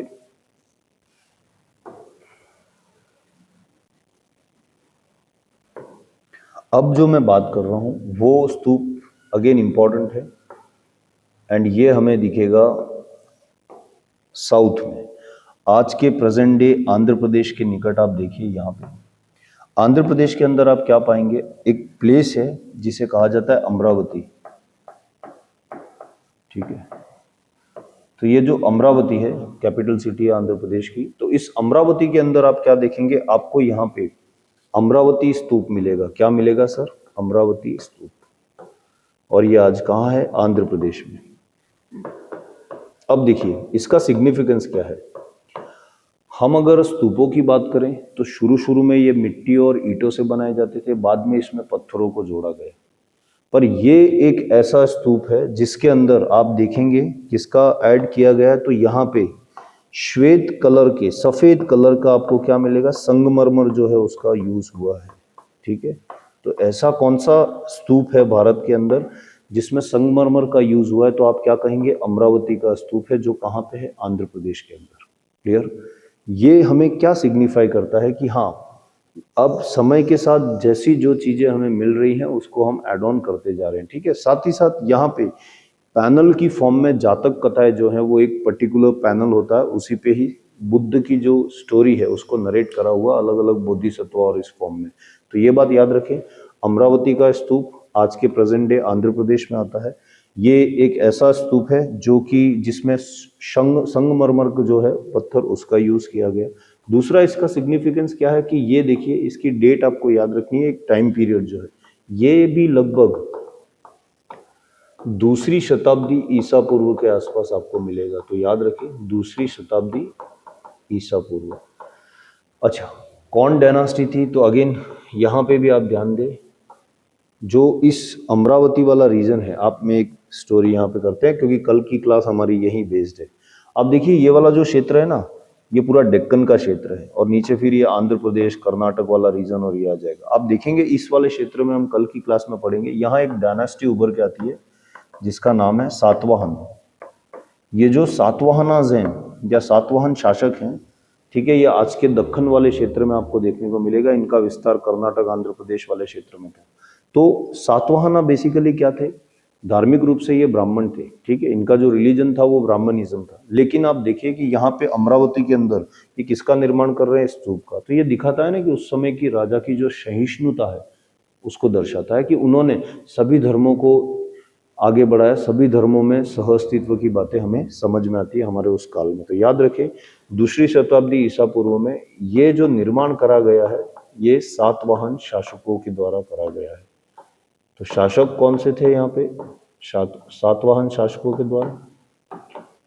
अब जो मैं बात कर रहा हूं वो स्तूप अगेन इंपॉर्टेंट है एंड ये हमें दिखेगा साउथ में। आज के प्रेजेंट डे आंध्र प्रदेश के निकट आप देखिए, यहाँ पे आंध्र प्रदेश के अंदर आप क्या पाएंगे, एक प्लेस है जिसे कहा जाता है अमरावती, ठीक है। तो ये जो अमरावती है कैपिटल सिटी है आंध्र प्रदेश की, तो इस अमरावती के अंदर आप क्या देखेंगे, आपको यहाँ पे अमरावती स्तूप मिलेगा। क्या मिलेगा सर? अमरावती स्तूप। और ये आज कहाँ है? आंध्र प्रदेश में। अब देखिए इसका सिग्निफिकेंस क्या है। हम अगर स्तूपों की बात करें तो शुरू शुरू में ये मिट्टी और ईंटों से बनाए जाते थे, बाद में इसमें पत्थरों को जोड़ा गया। पर ये एक ऐसा स्तूप है जिसके अंदर आप देखेंगे किसका ऐड किया गया है, तो यहाँ पे श्वेत कलर के, सफेद कलर का आपको क्या मिलेगा, संगमरमर जो है उसका यूज हुआ है, ठीक है। तो ऐसा कौन सा स्तूप है भारत के अंदर जिसमें संगमरमर का यूज हुआ है, तो आप क्या कहेंगे, अमरावती का स्तूप है, जो कहाँ पे है, आंध्र प्रदेश के अंदर। क्लियर? ये हमें क्या सिग्निफाई करता है कि हाँ, अब समय के साथ जैसी जो चीजें हमें मिल रही हैं उसको हम ऐड ऑन करते जा रहे हैं, ठीक है। साथ ही साथ यहाँ पे पैनल की फॉर्म में जातक कथाएं जो है वो एक पर्टिकुलर पैनल होता है, उसी पे ही बुद्ध की जो स्टोरी है उसको नरेट करा हुआ अलग अलग बोधिसत्व और इस फॉर्म में। तो ये बात याद रखें, अमरावती का स्तूप आज के प्रेजेंट डे आंध्र प्रदेश में आता है। ये एक ऐसा स्तूप है जो कि जिसमें संगमरमर का जो है पत्थर उसका यूज किया गया। दूसरा इसका सिग्निफिकेंस क्या है कि ये देखिए, इसकी डेट आपको याद रखनी है, एक टाइम पीरियड जो है ये भी लगभग 2री शताब्दी ईसा पूर्व के आसपास आपको मिलेगा। तो याद रखिए 2री शताब्दी ईसा पूर्व। अच्छा, कौन डायनास्टी थी? तो अगेन यहाँ पे भी आप ध्यान दें, जो इस अमरावती वाला रीजन है, आप में एक स्टोरी यहाँ पे करते हैं क्योंकि कल की क्लास हमारी यही बेस्ड है। आप देखिए ये वाला जो क्षेत्र है ना, ये पूरा डेक्कन का क्षेत्र है और नीचे फिर ये आंध्र प्रदेश कर्नाटक वाला रीजन और ये आ जाएगा। आप देखेंगे इस वाले क्षेत्र में हम कल की क्लास में पढ़ेंगे, यहाँ एक डायनास्टी उभर के आती है जिसका नाम है सातवाहन। ये जो सातवाहनाज हैं या सातवाहन शासक हैं, ठीक है, ये आज के दक्कन वाले क्षेत्र में आपको देखने को मिलेगा। इनका विस्तार कर्नाटक आंध्र प्रदेश वाले क्षेत्र में था। तो सातवाहना बेसिकली क्या थे? धार्मिक रूप से ये ब्राह्मण थे, ठीक है, इनका जो रिलीजन था वो ब्राह्मणिज्म था। लेकिन आप देखिए कि यहाँ पे अमरावती के अंदर ये किसका निर्माण कर रहे हैं? स्तूप का। तो ये दिखाता है ना कि उस समय की राजा की जो सहिष्णुता है उसको दर्शाता है कि उन्होंने सभी धर्मों को आगे बढ़ाया, सभी धर्मों में सहअस्तित्व की बातें हमें समझ में आती है हमारे उस काल में। तो याद रखें 2री शताब्दी ईसा पूर्व में ये जो निर्माण करा गया है ये सातवाहन शासकों के द्वारा करा गया है। तो शासक कौन से थे यहाँ पे? सातवाहन शासकों के द्वारा।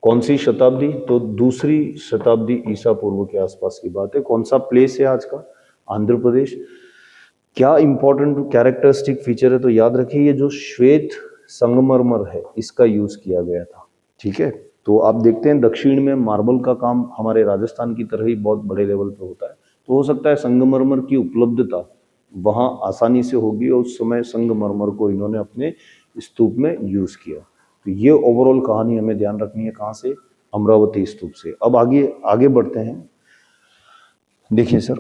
कौन सी शताब्दी? तो 2री शताब्दी ईसा पूर्व के आसपास की बात है। कौन सा प्लेस है आज का? आंध्र प्रदेश। क्या इंपॉर्टेंट कैरेक्टरिस्टिक फीचर है? तो याद रखिए ये जो श्वेत संगमरमर है इसका यूज किया गया था, ठीक है। तो आप देखते हैं दक्षिण में मार्बल का काम हमारे राजस्थान की तरह ही बहुत बड़े लेवल पे होता है। तो हो सकता है संगमरमर की उपलब्धता वहाँ आसानी से होगी, और उस समय संगमरमर को इन्होंने अपने स्तूप में यूज किया। तो ये ओवरऑल कहानी हमें ध्यान रखनी है, कहाँ से? अमरावती स्तूप से। अब आगे आगे बढ़ते हैं। देखिए सर,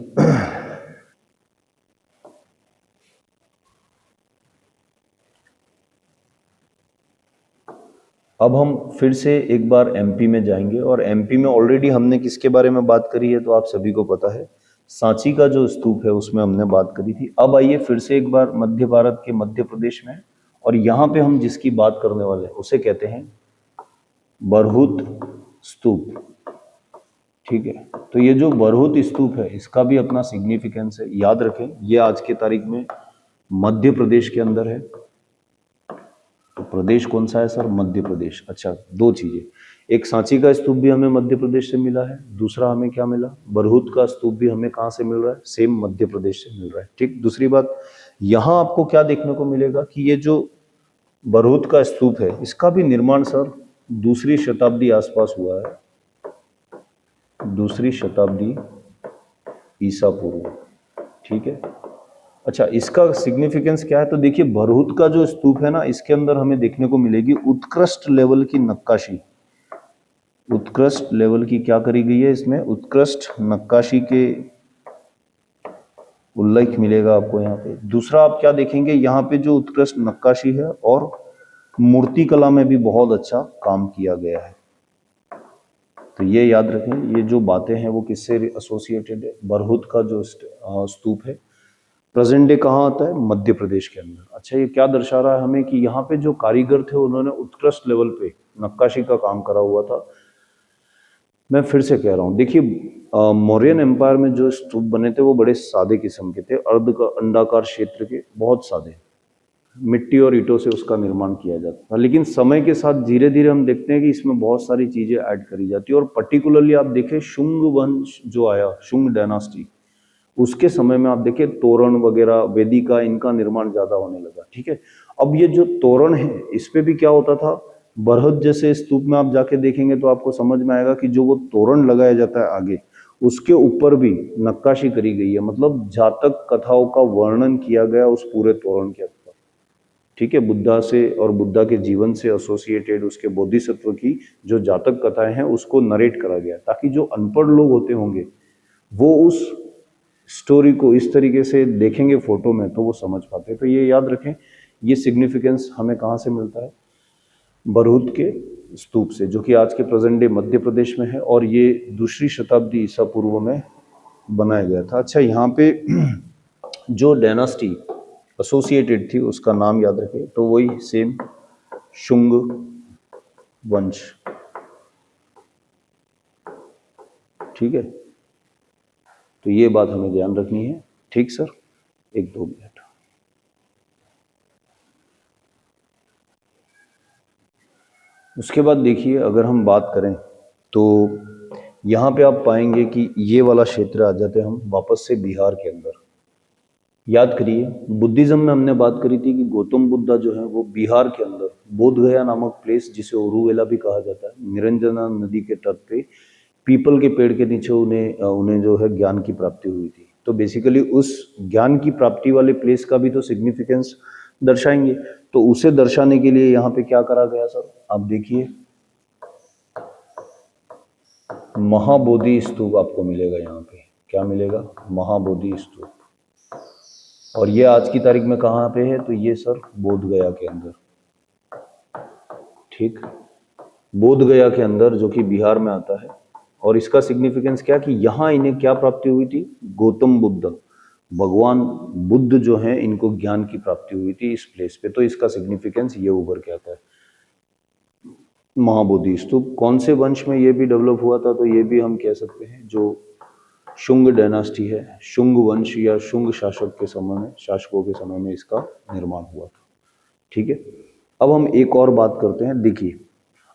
अब हम फिर से एक बार एमपी में जाएंगे, और एमपी में ऑलरेडी हमने किसके बारे में बात करी है तो आप सभी को पता है, सांची का जो स्तूप है उसमें हमने बात करी थी। अब आइए फिर से एक बार मध्य भारत के मध्य प्रदेश में, और यहाँ पे हम जिसकी बात करने वाले हैं उसे कहते हैं बरहुत स्तूप। ठीक है, तो ये जो बरहुत स्तूप है इसका भी अपना सिग्निफिकेंस है, याद रखें। ये आज के तारीख में मध्य प्रदेश के अंदर है। तो प्रदेश कौन सा है सर? मध्य प्रदेश। अच्छा, दो चीजें, एक सांची का स्तूप भी हमें मध्य प्रदेश से मिला है, दूसरा हमें क्या मिला? बरहुत का स्तूप भी हमें कहाँ से मिल रहा है? सेम मध्य प्रदेश से मिल रहा है। ठीक, दूसरी बात, यहाँ आपको क्या देखने को मिलेगा कि ये जो बरहुत का स्तूप है इसका भी निर्माण सर दूसरी शताब्दी आसपास हुआ है, दूसरी शताब्दी ईसा पूर्व। ठीक है, अच्छा, इसका सिग्निफिकेंस क्या है? तो देखिए, बरहुत का जो स्तूप है ना, इसके अंदर हमें देखने को मिलेगी उत्कृष्ट लेवल की नक्काशी। उत्कृष्ट लेवल की क्या करी गई है इसमें? उत्कृष्ट नक्काशी के उल्लेख मिलेगा आपको यहाँ पे। दूसरा आप क्या देखेंगे, यहाँ पे जो उत्कृष्ट नक्काशी है और मूर्ति कला में भी बहुत अच्छा काम किया गया है। तो ये याद रखें, ये जो बातें हैं वो किससे एसोसिएटेड है? बरहुत का जो स्तूप है प्रेजेंट डे कहाँ आता है? मध्य प्रदेश के अंदर। अच्छा, ये क्या दर्शा रहा है हमें कि यहाँ पे जो कारीगर थे उन्होंने उत्कृष्ट लेवल पे नक्काशी का काम करा हुआ था। मैं फिर से कह रहा हूँ, देखिए, मौर्यन एम्पायर में जो स्तूप बने थे वो बड़े सादे किस्म के थे, अर्ध का अंडाकार क्षेत्र के, बहुत सादे, मिट्टी और ईंटों से उसका निर्माण किया जाता था। लेकिन समय के साथ धीरे धीरे हम देखते हैं कि इसमें बहुत सारी चीजें ऐड करी जाती है, और पर्टिकुलरली आप देखें शुंग वंश जो आया, शुंग डायनास्टी, उसके समय में आप देखिए तोरण वगैरह वेदिका इनका निर्माण ज्यादा होने लगा। ठीक है, अब ये जो तोरण है इस पे भी क्या होता था? बरहत जैसे स्तूप में आप जाके देखेंगे तो आपको समझ में आएगा कि जो वो तोरण लगाया जाता है आगे, उसके ऊपर भी नक्काशी करी गई है, मतलब जातक कथाओं का वर्णन किया गया उस पूरे तोरण के ऊपर। ठीक है, बुद्धा से और बुद्धा के जीवन से एसोसिएटेड उसके बोधिसत्व की जो जातक कथाएं हैं उसको नरेट करा गया, ताकि जो अनपढ़ लोग होते होंगे वो उस स्टोरी को इस तरीके से देखेंगे फोटो में तो वो समझ पाते। तो ये याद रखें, ये सिग्निफिकेंस हमें कहाँ से मिलता है? बरहुत के स्तूप से, जो कि आज के प्रेजेंट डे मध्य प्रदेश में है, और ये दूसरी शताब्दी ईसा पूर्व में बनाया गया था। अच्छा, यहाँ पे जो डायनास्टी एसोसिएटेड थी उसका नाम याद रखें, तो वही सेम शुंग वंश। ठीक है, तो ये बात हमें ध्यान रखनी है। ठीक सर, एक दो मिनट। उसके बाद देखिए, अगर हम बात करें तो यहाँ पे आप पाएंगे कि ये वाला क्षेत्र आ जाते हैं हम वापस से बिहार के अंदर। याद करिए, बुद्धिज्म में हमने बात करी थी कि गौतम बुद्धा जो है वो बिहार के अंदर बोध गया नामक प्लेस, जिसे ओरुवेला भी कहा जाता है, निरंजना नदी के तट पे पीपल के पेड़ के नीचे उन्हें जो है ज्ञान की प्राप्ति हुई थी। तो बेसिकली उस ज्ञान की प्राप्ति वाले प्लेस का भी तो सिग्निफिकेंस दर्शाएंगे। तो उसे दर्शाने के लिए यहाँ पे क्या करा गया सर? आप देखिए, महाबोधि स्तूप आपको मिलेगा यहाँ पे। क्या मिलेगा? महाबोधि स्तूप। और ये आज की तारीख में कहाँ पे है? तो ये सर बोध गया के अंदर। ठीक, बोध गया के अंदर, जो कि बिहार में आता है। और इसका सिग्निफिकेंस क्या कि यहाँ इन्हें क्या प्राप्ति हुई थी? गौतम बुद्ध, भगवान बुद्ध जो हैं इनको ज्ञान की प्राप्ति हुई थी इस प्लेस पे। तो इसका सिग्निफिकेंस ये उभर के आता है। महाबोधि स्तूप कौन से वंश में ये भी डेवलप हुआ था? तो ये भी हम कह सकते हैं जो शुंग डायनास्टी है, शुंग वंश या शुंग शासकों के समय में इसका निर्माण हुआ था। ठीक है, अब हम एक और बात करते हैं। देखिए,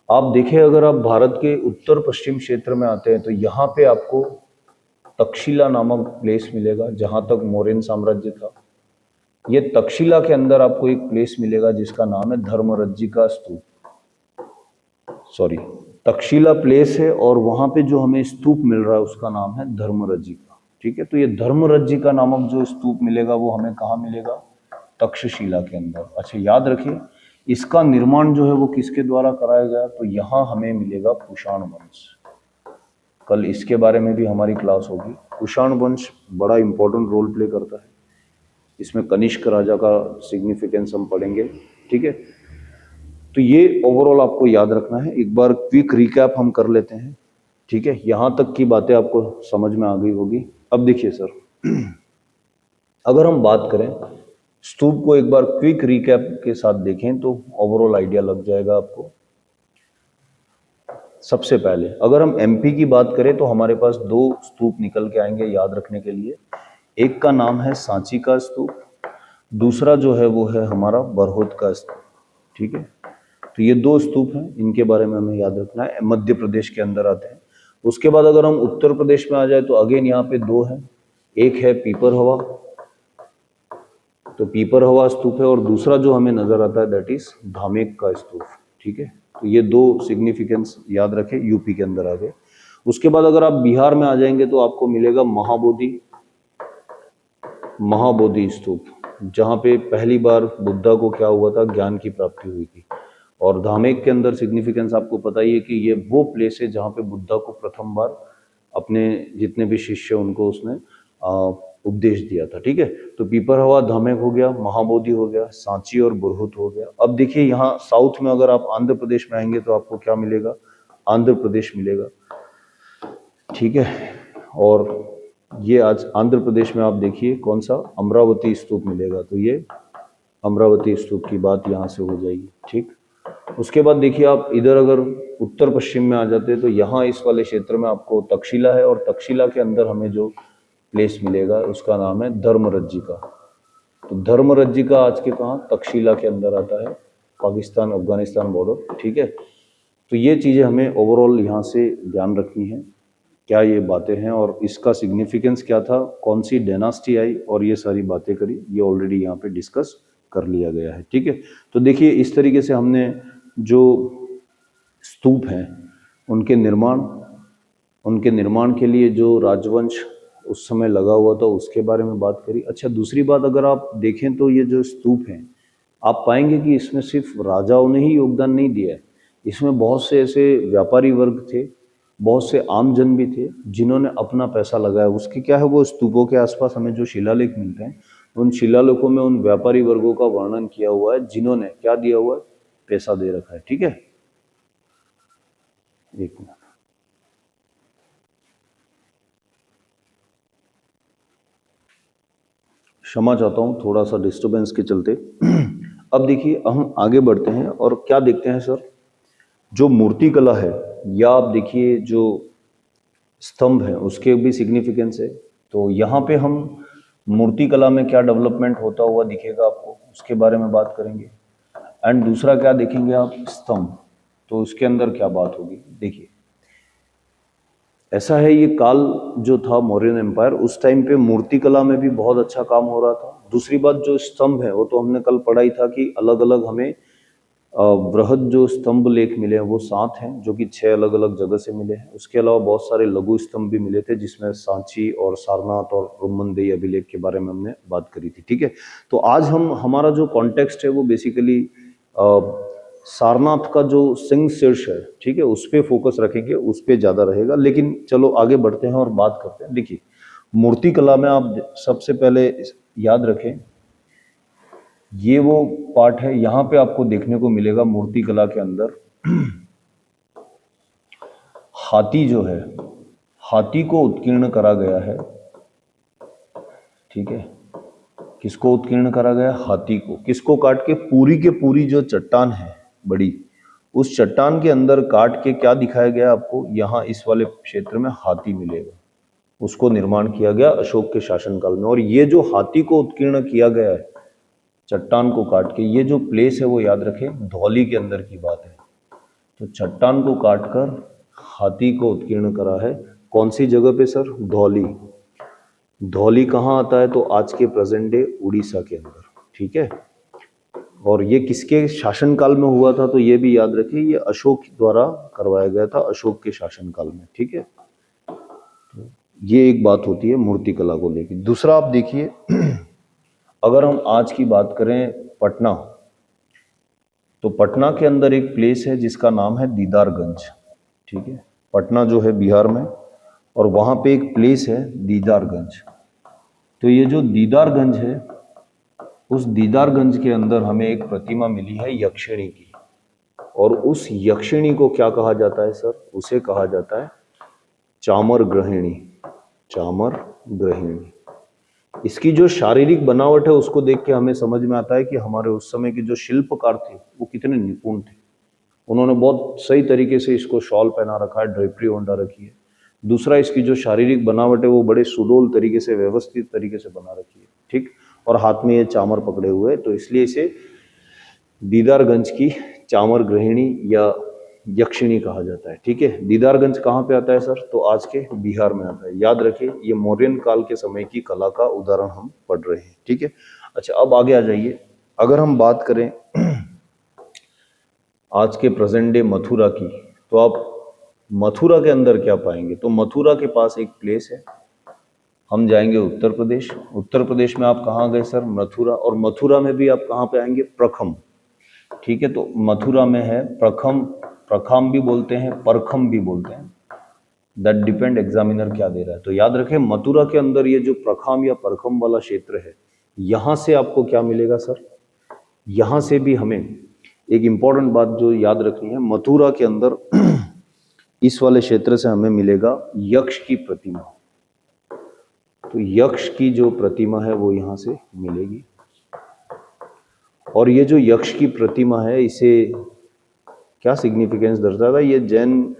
आप देखें, अगर आप भारत के उत्तर पश्चिम क्षेत्र में आते हैं तो यहाँ पे आपको तक्षशिला नामक प्लेस मिलेगा, जहां तक मौर्यन साम्राज्य था। ये तक्षशिला के अंदर आपको एक प्लेस मिलेगा जिसका नाम है धर्मरज्जिका स्तूप। तक्षशिला प्लेस है और वहां पे जो हमें स्तूप मिल रहा है उसका नाम है धर्मरज्जिका। ठीक है। तो ये धर्मरज्जिका नामक जो स्तूप मिलेगा वो हमें कहाँ मिलेगा? तक्षशिला के अंदर। अच्छा याद रखिए, इसका निर्माण जो है वो किसके द्वारा कराया गया? तो यहाँ हमें मिलेगा कुषाण वंश। कल इसके बारे में भी हमारी क्लास होगी। कुषाण वंश बड़ा इंपॉर्टेंट रोल प्ले करता है, इसमें कनिष्क राजा का सिग्निफिकेंस हम पढ़ेंगे, ठीक है। तो ये ओवरऑल आपको याद रखना है। एक बार क्विक रिकैप हम कर लेते हैं, ठीक है। यहां तक की बातें आपको समझ में आ गई होगी। अब देखिए सर, अगर हम बात करें स्तूप को एक बार क्विक रिकैप के साथ देखें तो ओवरऑल आइडिया लग जाएगा आपको। सबसे पहले अगर हम एमपी की बात करें तो हमारे पास दो स्तूप निकल के आएंगे याद रखने के लिए। एक का नाम है सांची का स्तूप, दूसरा जो है वो है हमारा बरहोत का स्तूप, ठीक है। तो ये दो स्तूप हैं, इनके बारे में हमें याद रखना है। मध्य प्रदेश के अंदर आते हैं। उसके बाद अगर हम उत्तर प्रदेश में आ जाए तो अगेन यहाँ पे दो हैं। एक है पीपरहवा, तो पीपरहवा स्तूप है, और दूसरा जो हमें नजर आता है दैट इज धामेक का स्तूप, ठीक है। तो ये दो सिग्निफिकेंस याद रखें, यूपी के अंदर आ गए। उसके बाद अगर आप बिहार में आ जाएंगे तो आपको मिलेगा महाबोधि स्तूप, जहां पे पहली बार बुद्धा को क्या हुआ था? ज्ञान की प्राप्ति हुई थी। और धामेक के अंदर सिग्निफिकेंस आपको पता ही है कि ये वो प्लेस है जहां पे बुद्धा को प्रथम बार अपने जितने भी शिष्य उनको उसने उपदेश दिया था, ठीक है। तो पीपरहवा, धामेक हो गया, महाबोधि हो गया, सांची और बुरहुत हो गया। अब देखिए यहाँ साउथ में अगर आप आंध्र प्रदेश में आएंगे तो आपको क्या मिलेगा? आंध्र प्रदेश मिलेगा, ठीक है। और ये आज आंध्र प्रदेश में आप देखिए कौन सा? अमरावती स्तूप मिलेगा। तो ये अमरावती स्तूप की बात यहाँ से हो जाएगी, ठीक। उसके बाद देखिए आप इधर अगर उत्तर पश्चिम में आ जाते हैं तो यहाँ इस वाले क्षेत्र में आपको तक्षशिला है, और तक्षशिला के अंदर हमें जो प्लेस मिलेगा उसका नाम है धर्मरज्जिका। तो धर्मरज्जिका आज के कहाँ? तक्षशिला के अंदर आता है, पाकिस्तान अफगानिस्तान बॉर्डर, ठीक है। तो ये चीज़ें हमें ओवरऑल यहाँ से ध्यान रखनी है, क्या ये बातें हैं और इसका सिग्निफिकेंस क्या था, कौन सी डायनास्टी आई, और ये सारी बातें करी, ये ऑलरेडी यहाँ पे डिस्कस कर लिया गया है, ठीक है। तो देखिए इस तरीके से हमने जो स्तूप हैं उनके निर्माण के लिए जो राजवंश उस समय लगा हुआ था उसके बारे में बात करी। अच्छा दूसरी बात, अगर आप देखें तो ये जो स्तूप हैं आप पाएंगे कि इसमें सिर्फ राजाओं ने ही योगदान नहीं दिया है, इसमें बहुत से ऐसे व्यापारी वर्ग थे, बहुत से आम जन भी थे जिन्होंने अपना पैसा लगाया। उसके क्या है, वो स्तूपों के आसपास हमें जो शिलालेख मिलते हैं उन शिलालेखों में उन व्यापारी वर्गों का वर्णन किया हुआ है जिन्होंने क्या दिया हुआ है? पैसा दे रखा है, ठीक है। एक मिनट, क्षमा चाहता हूँ थोड़ा सा डिस्टरबेंस के चलते। अब देखिए हम आगे बढ़ते हैं और क्या देखते हैं सर, जो मूर्ति कला है या आप देखिए जो स्तंभ है उसके भी सिग्निफिकेंस है। तो यहाँ पे हम मूर्ति कला में क्या डेवलपमेंट होता हुआ दिखेगा आपको उसके बारे में बात करेंगे। एंड दूसरा क्या देखेंगे आप? स्तंभ, तो उसके अंदर क्या बात होगी। देखिए ऐसा है, ये काल जो था मौर्यन एम्पायर उस टाइम पे मूर्ति कला में भी बहुत अच्छा काम हो रहा था। दूसरी बात जो स्तंभ है वो तो हमने कल पढ़ा ही था कि अलग अलग हमें वृहद जो स्तंभ लेख मिले हैं वो 7 हैं जो कि 6 अलग अलग जगह से मिले हैं। उसके अलावा बहुत सारे लघु स्तंभ भी मिले थे जिसमें सांची और सारनाथ और रुम्मनदेही अभिलेख के बारे में हमने बात करी थी, ठीक है। तो आज हमारा जो कॉन्टेक्स्ट है वो बेसिकली सारनाथ का जो सिंह शीर्ष है, ठीक है, उस पर फोकस रखेंगे, उस पर ज्यादा रहेगा। लेकिन चलो आगे बढ़ते हैं और बात करते हैं। देखिए मूर्ति कला में आप सबसे पहले याद रखें, ये वो पार्ट है, यहां पे आपको देखने को मिलेगा मूर्ति कला के अंदर हाथी जो है, हाथी को उत्कीर्ण करा गया है, ठीक है। किसको उत्कीर्ण करा गया? हाथी को। किसको काट के? पूरी के पूरी जो चट्टान है बड़ी, उस चट्टान के अंदर काट के क्या दिखाया गया आपको? यहाँ इस वाले क्षेत्र में हाथी मिलेगा, उसको निर्माण किया गया अशोक के शासनकाल में। और ये जो हाथी को उत्कीर्ण किया गया है चट्टान को काट के, ये जो प्लेस है वो याद रखें धौली के अंदर की बात है। तो चट्टान को काटकर हाथी को उत्कीर्ण करा है, कौन सी जगह पे सर? धौली। धौली कहाँ आता है? तो आज के प्रेजेंट डे उड़ीसा के अंदर, ठीक है। और ये किसके शासनकाल में हुआ था? तो ये भी याद रखिए ये अशोक द्वारा करवाया गया था, अशोक के शासनकाल में, ठीक है। ये एक बात होती है मूर्तिकला को लेकर। दूसरा आप देखिए, अगर हम आज की बात करें पटना, तो पटना के अंदर एक प्लेस है जिसका नाम है दीदारगंज। ठीक है, पटना जो है बिहार में, और वहाँ पे एक प्लेस है दीदारगंज। तो ये जो दीदारगंज है, उस दीदारगंज के अंदर हमें एक प्रतिमा मिली है यक्षिणी की। और उस यक्षिणी को क्या कहा जाता है सर? उसे कहा जाता है चामर ग्रहिणी। चामर ग्रहिणी। इसकी जो शारीरिक बनावट है उसको देख के हमें समझ में आता है कि हमारे उस समय के जो शिल्पकार थे वो कितने निपुण थे। उन्होंने बहुत सही तरीके से इसको शॉल पहना रखा है, ड्रेपरी ओढ़ा रखी है। दूसरा, इसकी जो शारीरिक बनावट है वो बड़े सुडोल तरीके से, व्यवस्थित तरीके से बना रखी है। ठीक, और हाथ में ये चामर पकड़े हुए है, तो इसलिए इसे दीदारगंज की चामर ग्रहिणी या यक्षिणी कहा जाता है। ठीक है, दीदारगंज कहाँ पे आता है सर? तो आज के बिहार में आता है। याद रखिए, ये मौर्यन काल के समय की कला का उदाहरण हम पढ़ रहे हैं। ठीक है, अच्छा अब आगे आ जाइए। अगर हम बात करें आज के प्रेजेंट डे मथुरा की, तो आप मथुरा के अंदर क्या पाएंगे? तो मथुरा के पास एक प्लेस है। हम जाएंगे उत्तर प्रदेश। उत्तर प्रदेश में आप कहाँ गए सर? मथुरा। और मथुरा में भी आप कहाँ पे आएंगे? प्रखम। ठीक है, तो मथुरा में है प्रखम। प्रखम भी बोलते हैं, परखम भी बोलते हैं, दैट डिपेंड एग्जामिनर क्या दे रहा है। तो याद रखें, मथुरा के अंदर ये जो प्रखम या परखम वाला क्षेत्र है, यहां से आपको क्या मिलेगा सर? यहां से भी हमें एक इंपॉर्टेंट बात जो याद रखनी है, मथुरा के अंदर इस वाले क्षेत्र से हमें मिलेगा यक्ष की प्रतिमा। तो यक्ष की जो प्रतिमा है वो यहां से मिलेगी। और ये जो यक्ष की प्रतिमा है, इसे क्या सिग्निफिकेंस दर्शाता है? ये जैन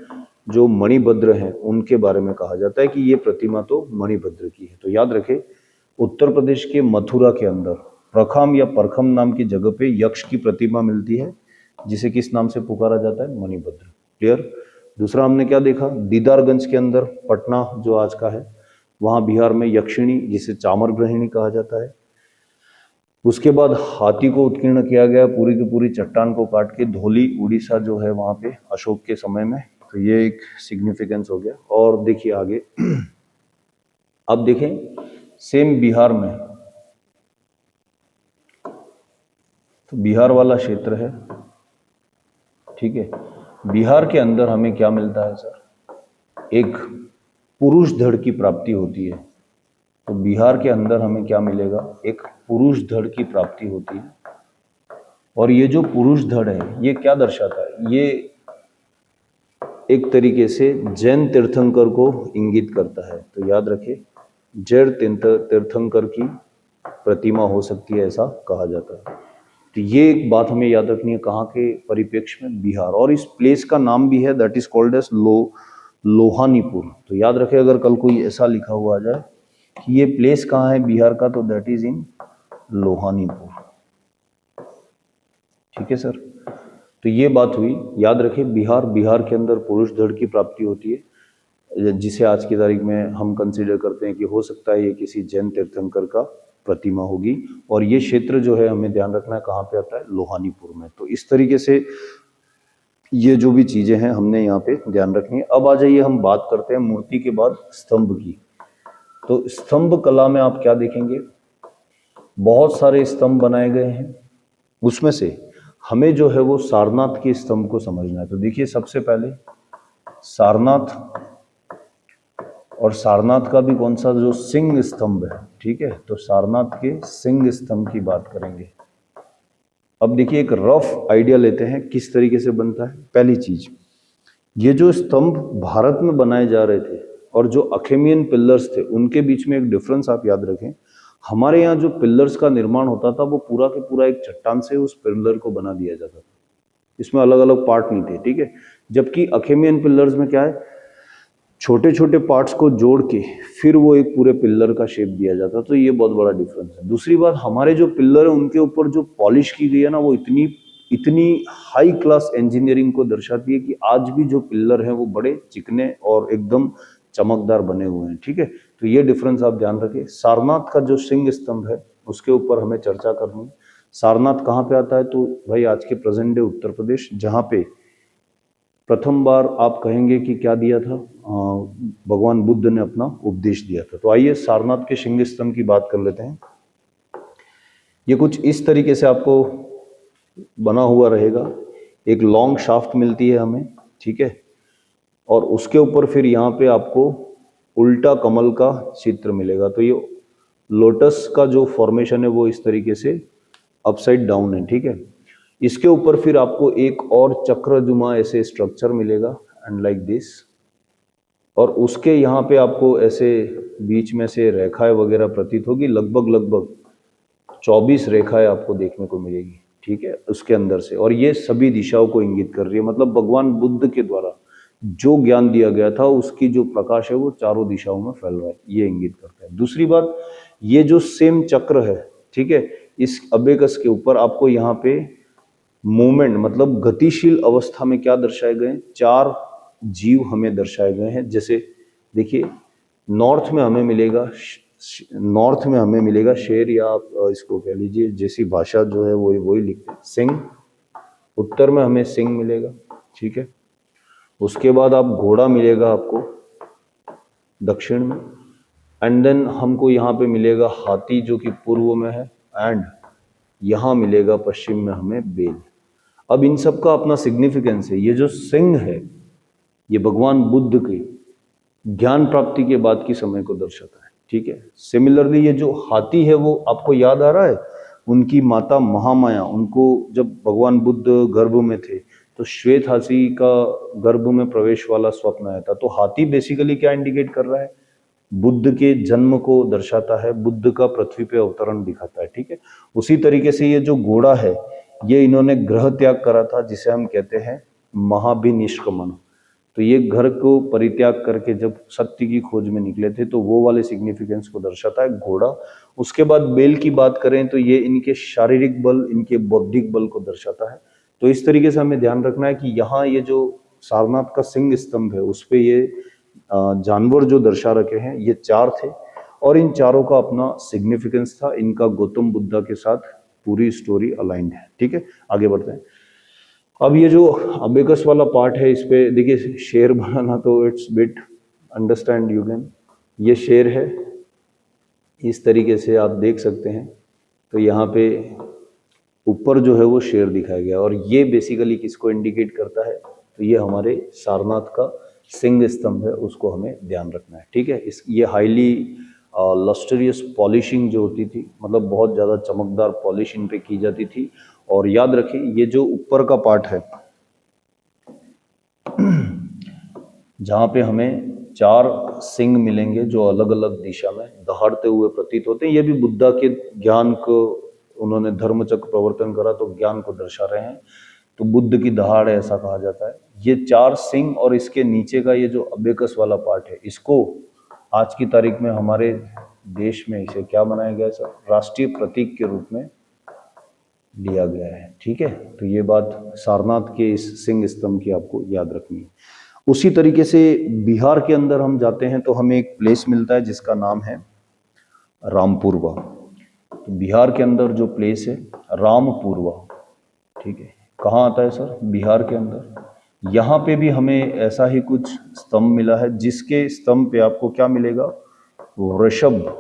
जो मणिभद्र हैं उनके बारे में कहा जाता है कि ये प्रतिमा तो मणिभद्र की है। तो याद रखें, उत्तर प्रदेश के मथुरा के अंदर प्रखम या परखम नाम की जगह पे यक्ष की प्रतिमा मिलती है, जिसे किस नाम से पुकारा जाता है? मणिभद्र। क्लियर? दूसरा हमने क्या देखा? दीदारगंज के अंदर, पटना जो आज का है, वहाँ बिहार में यक्षिणी, जिसे चामर ग्रहिणी कहा जाता है। उसके बाद हाथी को उत्कीर्ण किया गया, पूरी की पूरी चट्टान को काट के, धौली उड़ीसा जो है वहाँ पे अशोक के समय में। तो ये एक सिग्निफिकेंस हो गया। और देखिए आगे, अब देखें सेम बिहार में, तो बिहार वाला क्षेत्र है। ठीक है, बिहार के अंदर हमें क्या मिलता है सर? एक पुरुष धड़ की प्राप्ति होती है। तो बिहार के अंदर हमें क्या मिलेगा? एक पुरुष धड़ की प्राप्ति होती है। और ये जो पुरुष धड़ है, ये क्या दर्शाता है? ये एक तरीके से जैन तीर्थंकर को इंगित करता है। तो याद रखिए, जैन तीर्थंकर की प्रतिमा हो सकती है, ऐसा कहा जाता है। तो ये एक बात हमें याद रखनी है, कहाँ के परिप्रेक्ष्य में? बिहार। और इस प्लेस का नाम भी है, that is called as Lohanipur. तो याद रखें, अगर कल कोई ऐसा लिखा हुआ आ जाए कि ये प्लेस कहाँ है बिहार का, तो दैट इज इन लोहानीपुर। ठीक है सर, तो ये बात हुई। याद रखें, बिहार के अंदर पुरुष धड़ की प्राप्ति होती है, जिसे आज की तारीख में हम कंसीडर करते हैं कि हो सकता है ये किसी जैन तीर्थंकर का प्रतिमा होगी। और ये क्षेत्र जो है हमें ध्यान रखना है कहाँ पे आता है? लोहानीपुर में। तो इस तरीके से ये जो भी चीजें हैं हमने यहाँ पे ध्यान रखनी है। अब आ जाइए, हम बात करते हैं मूर्ति के बाद स्तंभ की। तो स्तंभ कला में आप क्या देखेंगे? बहुत सारे स्तंभ बनाए गए हैं, उसमें से हमें जो है वो सारनाथ के स्तंभ को समझना है। तो देखिए, सबसे पहले सारनाथ, और सारनाथ का भी कौन सा? जो सिंह स्तंभ है। ठीक है, तो सारनाथ के सिंह स्तंभ की बात करेंगे। अब देखिए, एक रफ आइडिया लेते हैं किस तरीके से बनता है। पहली चीज, ये जो स्तंभ भारत में बनाए जा रहे थे और जो अखेमियन पिलर्स थे, उनके बीच में एक डिफरेंस आप याद रखें। हमारे यहाँ जो पिलर्स का निर्माण होता था वो पूरा के पूरा एक चट्टान से उस पिलर को बना दिया जाता था, इसमें अलग अलग पार्ट नहीं थे। ठीक है, जबकि अखेमियन पिलर्स में क्या है, छोटे छोटे पार्ट्स को जोड़ के फिर वो एक पूरे पिलर का शेप दिया जाता। तो ये बहुत बड़ा डिफरेंस है। दूसरी बात, हमारे जो पिलर है उनके ऊपर जो पॉलिश की गई है ना, वो इतनी हाई क्लास इंजीनियरिंग को दर्शाती है कि आज भी जो पिलर हैं वो बड़े चिकने और एकदम चमकदार बने हुए हैं। ठीक है, तो ये डिफरेंस आप ध्यान रखें। सारनाथ का जो सिंह स्तंभ है उसके ऊपर हमें चर्चा करनी है। सारनाथ कहाँ पे आता है? तो भाई आज के प्रेजेंट डे उत्तर प्रदेश, जहाँ पे प्रथम बार आप कहेंगे कि क्या दिया था, भगवान बुद्ध ने अपना उपदेश दिया था। तो आइए सारनाथ के सिंह स्तंभ की बात कर लेते हैं। ये कुछ इस तरीके से आपको बना हुआ रहेगा। एक लॉन्ग शाफ्ट मिलती है हमें, ठीक है, और उसके ऊपर फिर यहाँ पे आपको उल्टा कमल का चित्र मिलेगा। तो ये लोटस का जो फॉर्मेशन है वो इस तरीके से अपसाइड डाउन है, ठीक है। इसके ऊपर फिर आपको एक और चक्रजुमा ऐसे स्ट्रक्चर मिलेगा एंड लाइक दिस, और उसके यहाँ पे आपको ऐसे बीच में से रेखाएं वगैरह प्रतीत होगी। लगभग 24 रेखाएं आपको देखने को मिलेगी, ठीक है, उसके अंदर से। और ये सभी दिशाओं को इंगित कर रही है, मतलब भगवान बुद्ध के द्वारा जो ज्ञान दिया गया था उसकी जो प्रकाश है वो चारों दिशाओं में फैल रहा है, ये इंगित करता है। दूसरी बात, ये जो सेम चक्र है, ठीक है, इस अबेकस के ऊपर आपको यहाँ पे मूवमेंट मतलब गतिशील अवस्था में क्या दर्शाए गए, 4 जीव हमें दर्शाए गए हैं। जैसे देखिए, नॉर्थ में हमें मिलेगा शेर, या आप इसको कह लीजिए, जैसी भाषा जो है वो वही लिखते हैं, सिंह। उत्तर में हमें सिंह मिलेगा, ठीक है। उसके बाद आप घोड़ा मिलेगा आपको दक्षिण में, एंड देन हमको यहाँ पे मिलेगा हाथी जो कि पूर्व में है, एंड यहाँ मिलेगा पश्चिम में हमें बेल। अब इन सब का अपना सिग्निफिकेंस है। ये जो सिंह है ये भगवान बुद्ध के ज्ञान प्राप्ति के बाद की समय को दर्शाता है, ठीक है। सिमिलरली ये जो हाथी है वो आपको याद आ रहा है, उनकी माता महामाया, उनको जब भगवान बुद्ध गर्भ में थे तो श्वेत हाथी का गर्भ में प्रवेश वाला स्वप्न आया था। तो हाथी बेसिकली क्या इंडिकेट कर रहा है, बुद्ध के जन्म को दर्शाता है, बुद्ध का पृथ्वी पे अवतरण दिखाता है, ठीक है। उसी तरीके से ये जो घोड़ा है ये इन्होंने ग्रह त्याग करा था, जिसे हम कहते हैं महाभिनिष्क्रमण। तो ये घर को परित्याग करके जब सत्य की खोज में निकले थे, तो वो वाले सिग्निफिकेंस को दर्शाता है घोड़ा। उसके बाद बेल की बात करें तो ये इनके शारीरिक बल, इनके बौद्धिक बल को दर्शाता है। तो इस तरीके से हमें ध्यान रखना है कि यहाँ ये जो सारनाथ का सिंह स्तंभ है उस पे ये जानवर जो दर्शा रखे हैं ये 4 थे, और इन चारों का अपना सिग्निफिकेंस था। इनका गौतम बुद्धा के साथ पूरी स्टोरी अलाइंड है, ठीक है। आगे बढ़ते हैं। अब ये जो अबेकस वाला पार्ट है, इस पे देखिए शेर बनाना तो it's bit understand you can. ये शेर है, इस तरीके से आप देख सकते हैं। तो यहाँ पे ऊपर जो है वो शेर दिखाया गया, और ये बेसिकली किसको इंडिकेट करता है, तो ये हमारे सारनाथ का सिंह स्तंभ है, उसको हमें ध्यान रखना है, ठीक है। ये हाईली लस्टरियस पॉलिशिंग जो होती थी, मतलब बहुत ज़्यादा चमकदार पॉलिश इन पे की जाती थी। और याद रखिए ये जो ऊपर का पार्ट है जहाँ पे हमें 4 सिंह मिलेंगे जो अलग अलग दिशा में दहाड़ते हुए प्रतीत होते हैं, ये भी बुद्धा के ज्ञान को, उन्होंने धर्मचक्र प्रवर्तन करा तो ज्ञान को दर्शा रहे हैं। तो बुद्ध की दहाड़ है ऐसा कहा जाता है। ये 4 सिंह और इसके नीचे का ये जो अबेकस वाला पार्ट है, इसको आज की तारीख में हमारे देश में इसे क्या बनाया गया है, राष्ट्रीय प्रतीक के रूप में लिया गया है, ठीक है। तो ये बात सारनाथ के इस सिंह स्तंभ की आपको याद रखनी है। उसी तरीके से बिहार के अंदर हम जाते हैं तो हमें एक प्लेस मिलता है जिसका नाम है रामपुरवा। तो बिहार के अंदर जो प्लेस है रामपुरवा, ठीक है, कहाँ आता है सर, बिहार के अंदर। यहाँ पे भी हमें ऐसा ही कुछ स्तंभ मिला है, जिसके स्तंभ पे आपको क्या मिलेगा, वृषभ।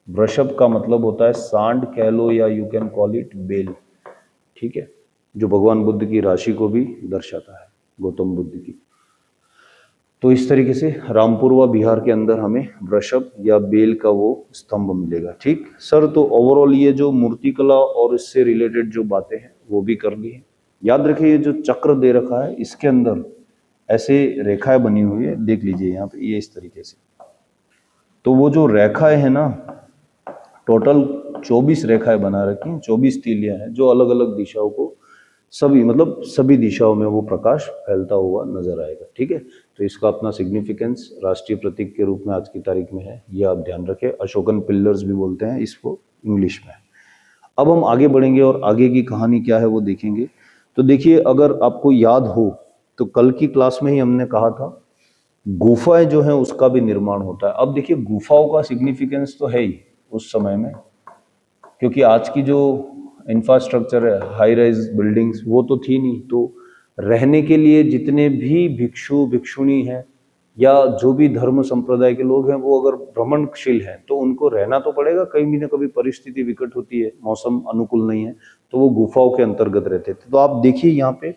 वृषभ का मतलब होता है सांड कह लो, या you can call it bull, ठीक है, जो भगवान बुद्ध की राशि को भी दर्शाता है, गौतम बुद्ध की। तो इस तरीके से रामपुरवा बिहार के अंदर हमें वृषभ या बेल का वो स्तंभ मिलेगा, ठीक सर। तो ओवरऑल ये जो मूर्तिकला और इससे रिलेटेड जो बातें हैं वो भी कर ली है। याद रखिए ये जो चक्र दे रखा है इसके अंदर ऐसे रेखाएं बनी हुई है, देख लीजिए यहाँ पे ये इस तरीके से। तो वो जो रेखाएं है ना, टोटल 24 रेखाएं बना रखी हैं, 24 तीलियां हैं जो अलग अलग दिशाओं को सभी दिशाओं में वो प्रकाश फैलता हुआ नजर आएगा, ठीक है। तो इसका अपना सिग्निफिकेंस राष्ट्रीय प्रतीक के रूप में आज की तारीख में है, ये आप ध्यान रखें। अशोकन पिलर्स भी बोलते हैं इसको इंग्लिश में। अब हम आगे बढ़ेंगे और आगे की कहानी क्या है वो देखेंगे। तो देखिए, अगर आपको याद हो तो कल की क्लास में ही हमने कहा था गुफाएं जो हैं उसका भी निर्माण होता है। अब देखिए गुफाओं का सिग्निफिकेंस तो है ही उस समय में, क्योंकि आज की जो इंफ्रास्ट्रक्चर है, हाई राइज बिल्डिंग्स, वो तो थी नहीं। तो रहने के लिए जितने भी भिक्षु भिक्षुणी हैं या जो भी धर्म संप्रदाय के लोग हैं, वो अगर भ्रमणशील हैं तो उनको रहना तो पड़ेगा। कभी न कभी परिस्थिति विकट होती है, मौसम अनुकूल नहीं है, तो वो गुफाओं के अंतर्गत रहते थे। तो आप देखिए यहाँ पे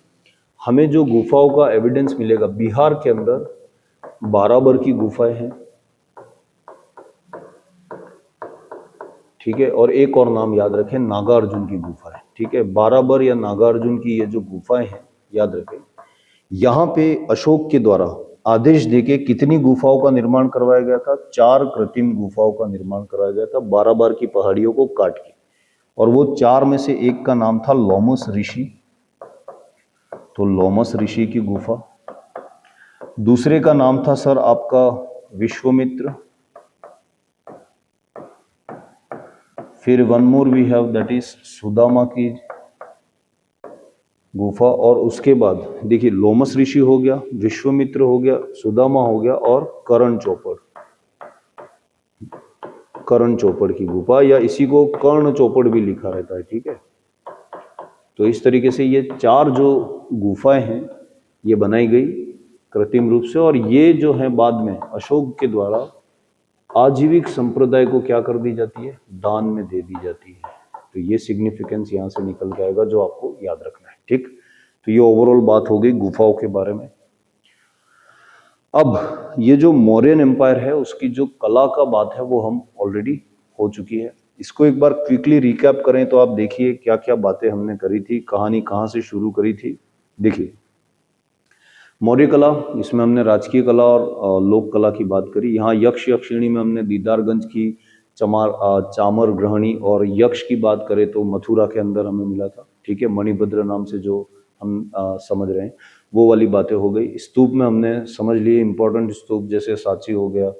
हमें जो गुफाओं का एविडेंस मिलेगा, बिहार के अंदर बाराबर की गुफाएं हैं, ठीक है। और एक और नाम याद रखें, नागार्जुन की गुफा है, ठीक है। बाराबर या नागार्जुन की ये जो गुफाएं हैं, याद रखें। यहाँ पे अशोक के द्वारा आदेश देके कितनी गुफाओं का निर्माण करवाया गया था? 4 कृत्रिम गुफाओं का निर्माण करवाया गया था, बाराबर की पहाड़ियों को काट के। और वो 4 में से एक का नाम था लोमस ऋषि, तो लोमस ऋषि की गुफा। दूसरे का नाम था सर आपका विश्वामित्र। फिर one more we have, that is Sudama की गुफा। और उसके बाद देखिए लोमस ऋषि हो गया, विश्वामित्र हो गया, सुदामा हो गया, और करण चोपड़ की गुफा, या इसी को कर्ण चौपड़ भी लिखा रहता है, ठीक है। तो इस तरीके से ये 4 जो गुफाएं हैं ये बनाई गई कृत्रिम रूप से, और ये जो है बाद में अशोक के द्वारा आजीविक संप्रदाय को क्या कर दी जाती है? दान में दे दी जाती है। तो ये सिग्निफिकेंस यहाँ से निकल के आएगा जो आपको याद रखना है, ठीक। तो ये ओवरऑल बात हो गई गुफाओं के बारे में। अब ये जो मौर्यन एम्पायर है उसकी जो कला का बात है वो हम ऑलरेडी हो चुकी है। इसको एक बार क्विकली रिकैप करें तो आप देखिए क्या क्या बातें हमने करी थी, कहानी कहाँ से शुरू करी थी। देखिए मौर्य कला, इसमें हमने राजकीय कला और लोक कला की बात करी। यहाँ यक्ष यक्षिणी में हमने दीदारगंज की चामर ग्रहणी, और यक्ष की बात करें तो मथुरा के अंदर हमें मिला था, ठीक है। मणिभद्र नाम से जो हम समझ रहे हैं वो वाली बातें हो गई। स्तूप में हमने समझ लिए इंपॉर्टेंट स्तूप, जैसे सांची हो गया,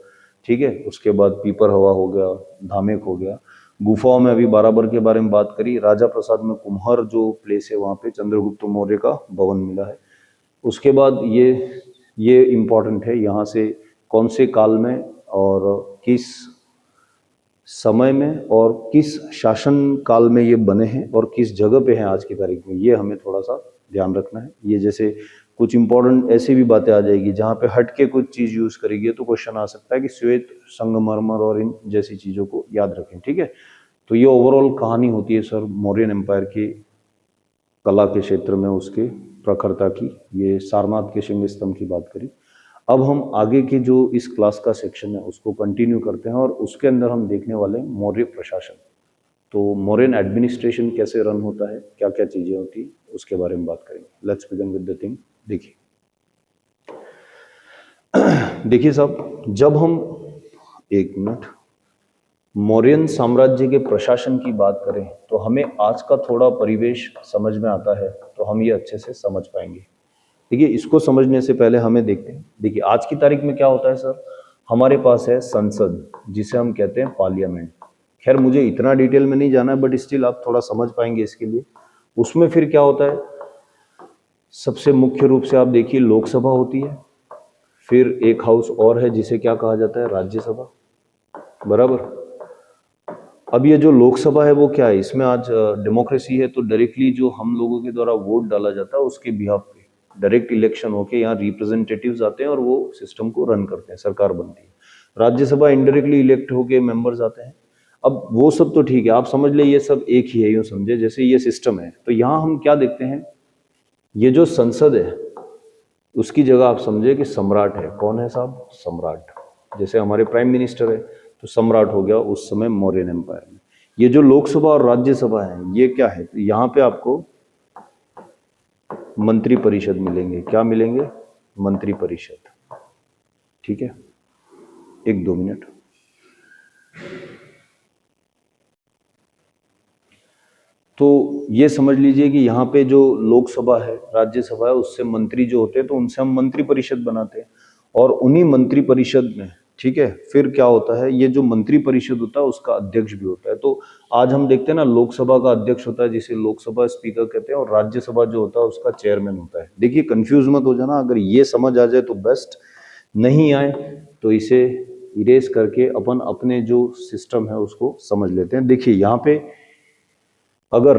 ठीक है। उसके बाद पीपर हवा हो गया, धामेक हो गया। गुफाओं में अभी बाराबर के बारे में बात करी। राजा प्रसाद में कुम्हर जो प्लेस है वहाँ पे चंद्रगुप्त मौर्य का भवन मिला है। उसके बाद ये इम्पॉर्टेंट है, यहाँ से कौन से काल में और किस समय में और किस शासन काल में ये बने हैं और किस जगह पे हैं आज की तारीख में, ये हमें थोड़ा सा ध्यान रखना है। ये जैसे कुछ इंपॉर्टेंट ऐसी भी बातें आ जाएगी जहाँ पे हट के कुछ चीज़ यूज़ करेगी तो क्वेश्चन आ सकता है कि श्वेत संगमरमर और इन जैसी चीज़ों को याद रखें, ठीक है। तो ये ओवरऑल कहानी होती है सर मौर्यन एम्पायर की कला के क्षेत्र में उसके प्रखरता की। ये सारनाथ के शिंग स्तंभ की बात करी। अब हम आगे के जो इस क्लास का सेक्शन है उसको कंटिन्यू करते हैं, और उसके अंदर हम देखने वाले हैं मौर्य प्रशासन। तो मौर्यन एडमिनिस्ट्रेशन कैसे रन होता है, क्या क्या चीज़ें होती है, उसके बारे में बात करेंगे। Let's begin with the thing. देखिए साहब, जब हम एक मिनट मौर्यन साम्राज्य के प्रशासन की बात करें तो हमें आज का थोड़ा परिवेश समझ में आता है, तो हम ये अच्छे से समझ पाएंगे। देखिए इसको समझने से पहले हमें देखते हैं। देखिए आज की तारीख में क्या होता है सर, हमारे पास है संसद, जिसे हम कहते हैं पार्लियामेंट। खैर मुझे इतना डिटेल में नहीं जाना है, बट स्टिल आप थोड़ा समझ पाएंगे इसके लिए। उसमें फिर क्या होता है, सबसे मुख्य रूप से आप देखिए लोकसभा होती है, फिर एक हाउस और है जिसे क्या कहा जाता है, राज्यसभा, बराबर। अब ये जो लोकसभा है वो क्या है, इसमें आज डेमोक्रेसी है, तो डायरेक्टली जो हम लोगों के द्वारा वोट डाला जाता है उसके बिहाफ पे डायरेक्ट इलेक्शन होके यहाँ रिप्रेजेंटेटिव्स आते हैं और वो सिस्टम को रन करते हैं, सरकार बनती है। राज्यसभा इनडायरेक्टली इलेक्ट होके मेंबर्स आते हैं। अब वो सब तो ठीक है, आप समझ ले ये सब एक ही है, यूँ समझे जैसे ये सिस्टम है। तो यहाँ हम क्या देखते हैं, ये जो संसद है उसकी जगह आप समझे कि सम्राट है। कौन है साहब, सम्राट। जैसे हमारे प्राइम मिनिस्टर है तो सम्राट हो गया उस समय मौर्यन एम्पायर में। ये जो लोकसभा और राज्यसभा है ये क्या है, तो यहाँ पे आपको मंत्री परिषद मिलेंगे। क्या मिलेंगे, मंत्री परिषद, ठीक है। 1-2 मिनट। तो ये समझ लीजिए कि यहाँ पे जो लोकसभा है राज्यसभा है उससे मंत्री जो होते हैं तो उनसे हम मंत्री परिषद बनाते हैं, और उन्हीं मंत्री परिषद में, ठीक है, फिर क्या होता है, ये जो मंत्री परिषद होता है उसका अध्यक्ष भी होता है। तो आज हम देखते हैं ना लोकसभा का अध्यक्ष होता है जिसे लोकसभा स्पीकर कहते हैं, और राज्यसभा जो होता है उसका चेयरमैन होता है। देखिए कंफ्यूज मत हो जाना, अगर ये समझ आ जाए तो बेस्ट, नहीं आए तो इसे इरेज करके अपन अपने जो सिस्टम है उसको समझ लेते हैं। देखिए यहाँ पे अगर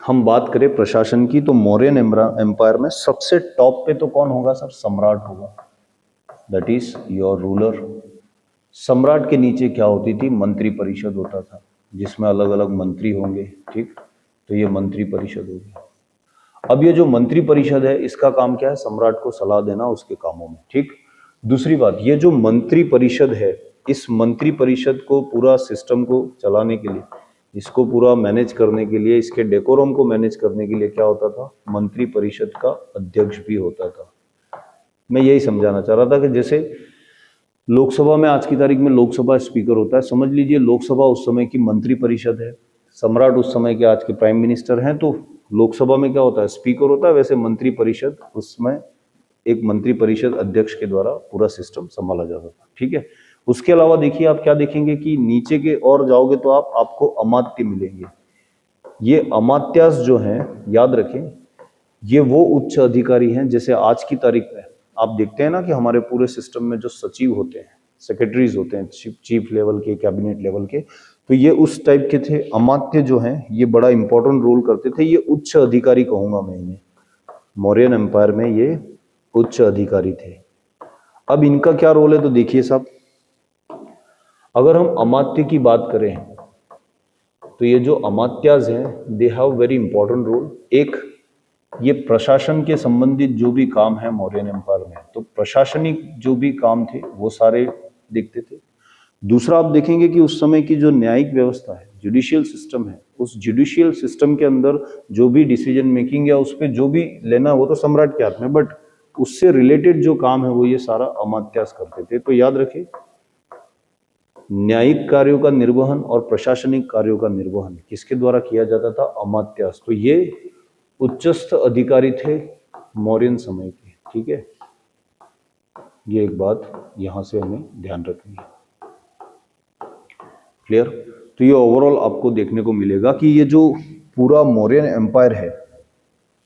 हम बात करें प्रशासन की तो मौर्यन एम्पायर में सबसे टॉप पे तो कौन होगा सर? सम्राट होगा, दैट इज योर रूलर। सम्राट के नीचे क्या होती थी? मंत्री परिषद होता था, जिसमें अलग अलग मंत्री होंगे, ठीक। तो ये मंत्री परिषद होगी। अब ये जो मंत्री परिषद है, इसका काम क्या है? सम्राट को सलाह देना उसके कामों में, ठीक। दूसरी बात, ये जो मंत्री परिषद है, इस मंत्री परिषद को पूरा सिस्टम को चलाने के लिए, इसको पूरा मैनेज करने के लिए, इसके डेकोरम को मैनेज करने के लिए क्या होता था? मंत्री परिषद का अध्यक्ष भी होता था। मैं यही समझाना चाह रहा था कि जैसे लोकसभा में आज की तारीख में लोकसभा स्पीकर होता है, समझ लीजिए लोकसभा उस समय की मंत्री परिषद है, सम्राट उस समय के आज के प्राइम मिनिस्टर हैं, तो लोकसभा में क्या होता है? स्पीकर होता है। वैसे मंत्री परिषद, उसमें एक मंत्री परिषद अध्यक्ष के द्वारा पूरा सिस्टम संभाला जाता था, ठीक है। उसके अलावा देखिए, आप क्या देखेंगे कि नीचे के और जाओगे तो आपको अमात्य मिलेंगे। ये अमात्यास जो हैं, याद रखें, ये वो उच्च अधिकारी हैं। जैसे आज की तारीख में आप देखते हैं ना कि हमारे पूरे सिस्टम में जो सचिव होते हैं, सेक्रेटरीज होते हैं, चीफ लेवल के, कैबिनेट लेवल के, तो ये उस टाइप के थे। अमात्य जो हैं, ये बड़ा इंपॉर्टेंट रोल करते थे। ये उच्च अधिकारी कहूंगा मैं इन्हें। मौर्यन एम्पायर में ये उच्च अधिकारी थे। अब इनका क्या रोल है? तो देखिए साहब, अगर हम अमात्य की बात करें तो ये जो अमात्याज हैं, they have very important role. एक, ये प्रशासन के संबंधित जो भी काम है मौर्यन एम्पायर में, तो प्रशासनिक जो भी काम थे वो सारे देखते थे। दूसरा, आप देखेंगे कि उस समय की जो न्यायिक व्यवस्था है, जुडिशियल सिस्टम है, उस जुडिशियल सिस्टम के अंदर जो भी डिसीजन मेकिंग या उस पर जो भी लेना, वो तो सम्राट के हाथ में, बट उससे रिलेटेड जो काम है वो ये सारा अमात्यास करते थे। तो याद रखें, न्यायिक कार्यों का निर्वहन और प्रशासनिक कार्यों का निर्वहन किसके द्वारा किया जाता था? अमात्यास। तो ये उच्चस्थ अधिकारी थे मौर्यन समय के, ठीक है। ये एक बात यहां से हमें ध्यान रखनी है। क्लियर? तो ये ओवरऑल आपको देखने को मिलेगा कि ये जो पूरा मौर्यन एम्पायर है,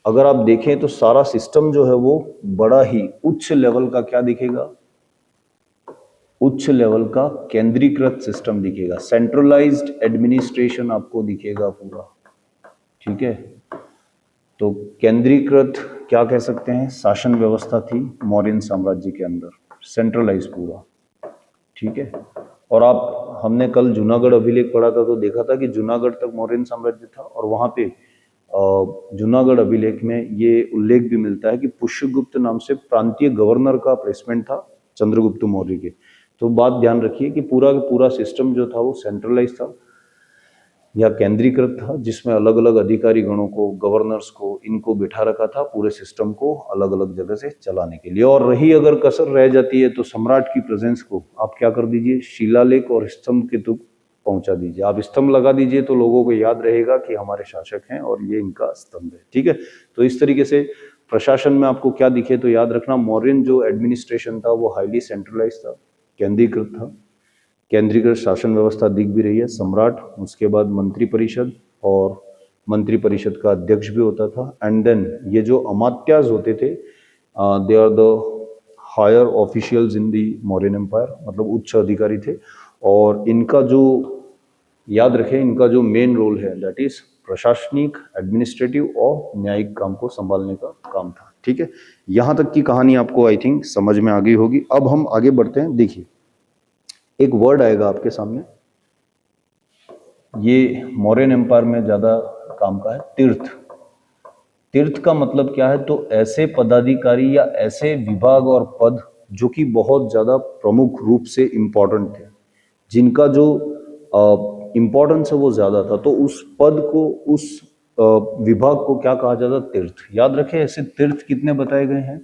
अगर आप देखें तो सारा सिस्टम जो है वो बड़ा ही उच्च लेवल का क्या दिखेगा? उच्च लेवल का केंद्रीकृत सिस्टम दिखेगा, सेंट्रलाइज्ड एडमिनिस्ट्रेशन आपको दिखेगा पूरा, ठीक है। तो केंद्रीकृत क्या कह सकते हैं? शासन व्यवस्था थी मौर्यन साम्राज्य के अंदर, सेंट्रलाइज पूरा, ठीक है। और आप, हमने कल जूनागढ़ अभिलेख पढ़ा था तो देखा था कि जूनागढ़ तक मौर्यन साम्राज्य था, और वहां पे जूनागढ़ अभिलेख में ये उल्लेख भी मिलता है कि पुष्यगुप्त नाम से प्रांतीय गवर्नर का प्लेसमेंट था चंद्रगुप्त मौर्य के। तो बात ध्यान रखिए कि पूरा का पूरा सिस्टम जो था वो सेंट्रलाइज था या केंद्रीकृत था, जिसमें अलग अलग अधिकारी गणों को, गवर्नर्स को, इनको बिठा रखा था पूरे सिस्टम को अलग अलग जगह से चलाने के लिए। और रही अगर कसर रह जाती है तो सम्राट की प्रेजेंस को आप क्या कर दीजिए? शिलालेख और स्तंभ के तुक पहुंचा दीजिए। आप स्तंभ लगा दीजिए तो लोगों को याद रहेगा कि हमारे शासक हैं और ये इनका स्तंभ है, ठीक है। तो इस तरीके से प्रशासन में आपको क्या दिखे तो याद रखना, मौर्यन जो एडमिनिस्ट्रेशन था वो हाईली सेंट्रलाइज था, केंद्रीकृत था। केंद्रीकृत शासन व्यवस्था दिख भी रही है, सम्राट, उसके बाद मंत्री परिषद, और मंत्री परिषद का अध्यक्ष भी होता था। एंड देन ये जो अमात्याज होते थे, they are the higher officials in the Mauryan empire, मतलब उच्च अधिकारी थे। और इनका जो, याद रखें, इनका जो मेन रोल है दैट इज प्रशासनिक, एडमिनिस्ट्रेटिव और न्यायिक काम को संभालने का काम था, ठीक है। यहां तक की कहानी आपको आई थिंक समझ में आ गई होगी। अब हम आगे बढ़ते हैं। देखिए, एक वर्ड आएगा आपके सामने, ये मौर्यन एम्पायर में ज्यादा काम का है, तीर्थ। तीर्थ का मतलब क्या है? तो ऐसे पदाधिकारी या ऐसे विभाग और पद जो कि बहुत ज्यादा प्रमुख रूप से इंपॉर्टेंट थे, जिनका जो इंपॉर्टेंस है वो ज्यादा था, तो उस पद को, उस विभाग को क्या कहा जाता? तीर्थ। याद रखें, ऐसे तीर्थ कितने बताए गए हैं?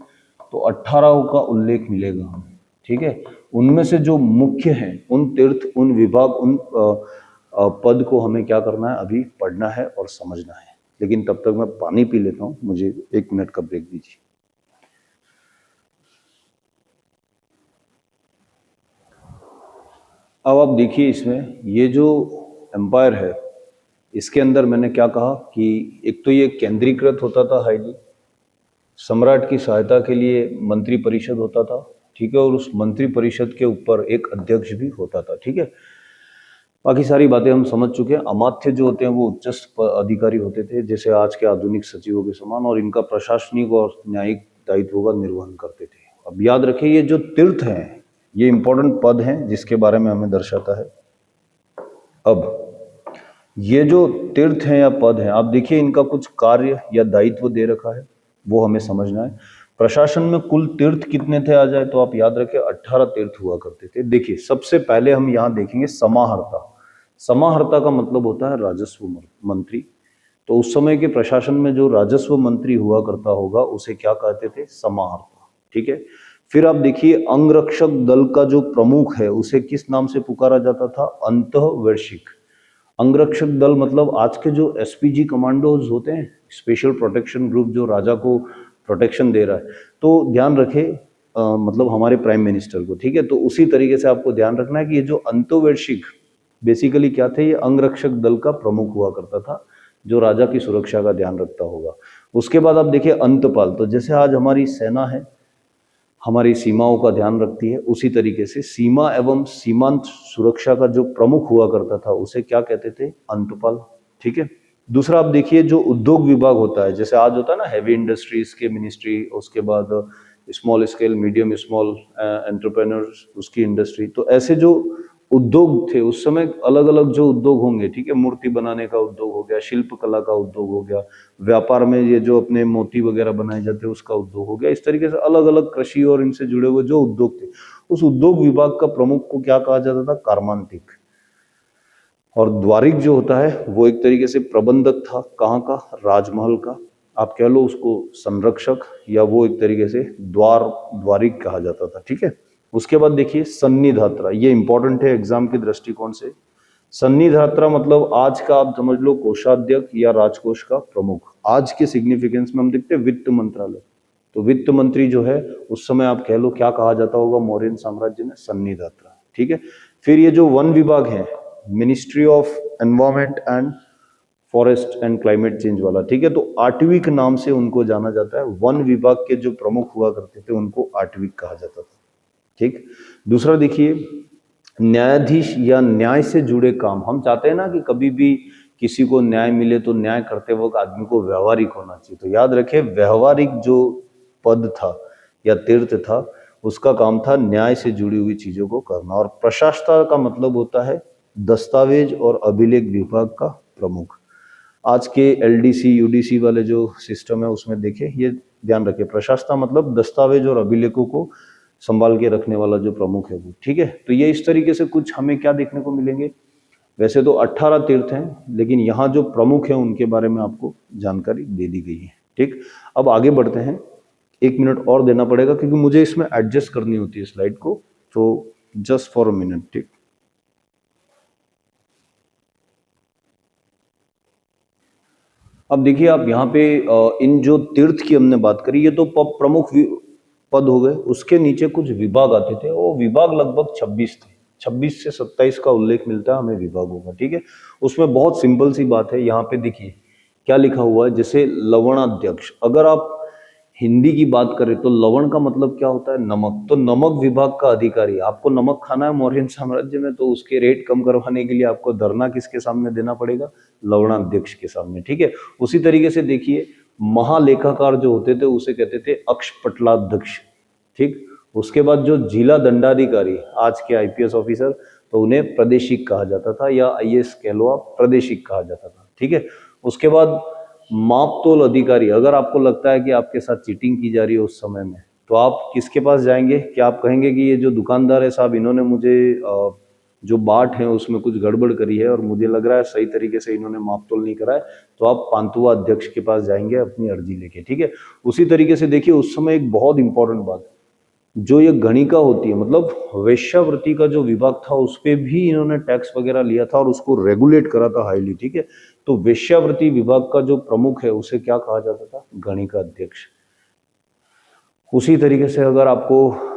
तो 18 का उल्लेख मिलेगा हमें, ठीक है। उनमें से जो मुख्य हैं, उन तीर्थ, उन विभाग, उन पद को हमें क्या करना है? अभी पढ़ना है और समझना है। लेकिन तब तक मैं पानी पी लेता हूं, मुझे 1 मिनट का ब्रेक दीजिए। अब आप देखिए, इसमें ये जो एम्पायर है, इसके अंदर मैंने क्या कहा कि एक तो ये केंद्रीकृत होता था हाईली, सम्राट की सहायता के लिए मंत्री परिषद होता था, ठीक है, और उस मंत्री परिषद के ऊपर एक अध्यक्ष भी होता था, ठीक है। बाकी सारी बातें हम समझ चुके हैं। अमात्य जो होते हैं वो उच्चस्थ अधिकारी होते थे, जैसे आज के आधुनिक सचिवों के समान, और इनका प्रशासनिक और न्यायिक दायित्वों का निर्वहन करते थे। अब याद रखिए, ये जो तीर्थ हैं, ये इंपॉर्टेंट पद हैं जिसके बारे में हमें दर्शाता है। अब ये जो तीर्थ हैं या पद हैं, आप देखिए इनका कुछ कार्य या दायित्व दे रखा है, वो हमें समझना है। प्रशासन में कुल तीर्थ कितने थे आ जाए तो आप याद रखें 18 तीर्थ हुआ करते थे। देखिए सबसे पहले हम यहाँ देखेंगे समाहर्ता। समाहर्ता का मतलब होता है राजस्व मंत्री। तो उस समय के प्रशासन में जो राजस्व मंत्री हुआ करता होगा उसे क्या कहते थे? समाहर्ता। ठीक है। फिर आप देखिए अंगरक्षक दल का जो प्रमुख है उसे किस नाम से पुकारा जाता था? अंतःवर्षिक। अंगरक्षक दल मतलब आज के जो एसपीजी कमांडोज होते हैं, स्पेशल प्रोटेक्शन ग्रुप, जो राजा को प्रोटेक्शन दे रहा है, तो ध्यान रखें मतलब हमारे प्राइम मिनिस्टर को। ठीक है। तो उसी तरीके से आपको ध्यान रखना है कि ये जो अंतःवर्षिक बेसिकली क्या थे? ये अंगरक्षक दल का प्रमुख हुआ करता था, जो राजा की सुरक्षा का ध्यान रखता होगा। उसके बाद आप देखिए अंतपाल। तो जैसे आज हमारी सेना है, हमारी सीमाओं का ध्यान रखती है, उसी तरीके से सीमा एवं सीमांत सुरक्षा का जो प्रमुख हुआ करता था उसे क्या कहते थे? अंतपाल। ठीक है। दूसरा आप देखिए जो उद्योग विभाग होता है, जैसे आज होता है ना हैवी इंडस्ट्रीज के मिनिस्ट्री, उसके बाद small scale medium small entrepreneurs उसकी इंडस्ट्री। तो ऐसे जो उद्योग थे उस समय, अलग अलग जो उद्योग होंगे, ठीक है, मूर्ति बनाने का उद्योग हो गया, शिल्प कला का उद्योग हो गया, व्यापार में ये जो अपने मोती वगैरह बनाए जाते हैं उसका उद्योग हो गया। इस तरीके से अलग अलग कृषि और इनसे जुड़े हुए जो उद्योग थे, उस उद्योग विभाग का प्रमुख को क्या कहा जाता था? कार्मांतिक। और द्वारिक जो होता है वो एक तरीके से प्रबंधक था। कहाँ का? राजमहल का। आप कह लो उसको संरक्षक, या वो एक तरीके से द्वारिक कहा जाता था। ठीक है। उसके बाद देखिए सन्निधात्रा, ये इंपॉर्टेंट है एग्जाम के दृष्टिकोण से। सन्निधात्रा मतलब आज का आप समझ लो कोषाध्यक्ष या राजकोष का प्रमुख। आज के सिग्निफिकेंस में हम देखते हैं वित्त मंत्रालय। तो वित्त मंत्री जो है उस समय आप कह लो क्या कहा जाता होगा मौर्य साम्राज्य में? सन्निधात्रा। ठीक है। फिर ये जो वन विभाग है, ministry of environment and forest and climate change वाला, ठीक है, तो आटविक नाम से उनको जाना जाता है। वन विभाग के जो प्रमुख हुआ करते थे उनको आटविक कहा जाता था। ठीक। दूसरा देखिए न्यायाधीश या न्याय से जुड़े काम। हम चाहते हैं ना कि कभी भी किसी को न्याय मिले, तो न्याय करते वक्त आदमी को व्यवहारिक होना चाहिए। तो याद रखें व्यवहारिक जो पद था या तीर्थ था, उसका काम था न्याय से जुड़ी हुई चीजों को करना। और प्रशासता का मतलब होता है दस्तावेज और अभिलेख विभाग का प्रमुख। आज के एलडीसी यूडीसी वाले जो सिस्टम है उसमें देखें, ये ध्यान रखें, प्रशासता मतलब दस्तावेज और अभिलेखों को संभाल के रखने वाला जो प्रमुख है वो। ठीक है। तो ये इस तरीके से कुछ हमें क्या देखने को मिलेंगे? वैसे तो 18 तीर्थ हैं, लेकिन यहाँ जो प्रमुख है उनके बारे में आपको जानकारी दे दी गई है। ठीक। अब आगे बढ़ते हैं। 1 मिनट और देना पड़ेगा क्योंकि मुझे इसमें एडजस्ट करनी होती है स्लाइड को, तो जस्ट फॉर अ मिनट। ठीक। अब देखिए आप यहाँ पे इन जो तीर्थ की हमने बात करी, ये तो प्रमुख पद हो गए। उसके नीचे कुछ विभाग आते थे, वो विभाग लगभग 26 थे। 26 से 27 का उल्लेख मिलता है हमें विभागों का। ठीक है। उसमें बहुत सिंपल सी बात है, यहाँ पे देखिए क्या लिखा हुआ है। जैसे लवणाध्यक्ष, अगर आप हिंदी की बात करें तो लवण का मतलब क्या होता है? नमक। तो नमक विभाग का अधिकारी, आपको नमक खाना है मौर्य साम्राज्य में, तो उसके रेट कम करवाने के लिए आपको धरना किसके सामने देना पड़ेगा? लवणाध्यक्ष के सामने। ठीक है। उसी तरीके से देखिए महालेखाकार जो होते थे उसे कहते थे अक्षपटलाध्यक्ष। ठीक। उसके बाद जो जिला दंडाधिकारी, आज के आईपीएस ऑफिसर, तो उन्हें प्रादेशिक कहा जाता था, या आईएएस कह लो आप, प्रादेशिक कहा जाता था। ठीक है। उसके बाद माप तोल अधिकारी, अगर आपको लगता है कि आपके साथ चीटिंग की जा रही है उस समय में, तो आप किसके पास जाएंगे? क्या आप कहेंगे कि ये जो दुकानदार है साहब, इन्होंने मुझे जो बाट है उसमें कुछ गड़बड़ करी है और मुझे लग रहा है सही तरीके से इन्होंने माप तोल नहीं करा है, तो आप पांतुआ अध्यक्ष के पास जाएंगे अपनी अर्जी लेके। ठीक है। उसी तरीके से देखिए उस समय एक बहुत इंपॉर्टेंट बात, जो ये गणिका होती है, मतलब वेश्यावृत्ति का जो विभाग था उस पे भी इन्होंने टैक्स वगैरह लिया था और उसको रेगुलेट करा था हाईली। ठीक है। तो वेश्यावृत्ति विभाग का जो प्रमुख है उसे क्या कहा जाता था? गणिका अध्यक्ष। उसी तरीके से अगर आपको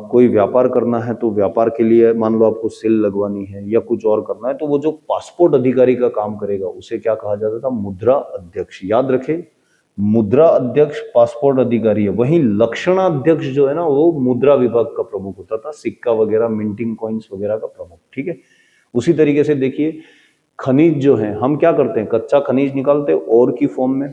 कोई व्यापार करना है, तो व्यापार के लिए मान लो आपको सेल लगवानी है या कुछ और करना है, तो वो जो पासपोर्ट अधिकारी का काम करेगा उसे क्या कहा जाता था? मुद्रा अध्यक्ष। याद रखें, मुद्रा अध्यक्ष पासपोर्ट अधिकारी है। वहीं लक्षणाध्यक्ष जो है ना, वो मुद्रा विभाग का प्रमुख होता था, सिक्का वगैरह मिंटिंग कॉइन्स वगैरह का प्रमुख। ठीक है। उसी तरीके से देखिए खनिज जो है, हम क्या करते हैं, कच्चा खनिज निकालते हैं ओर की फॉर्म में,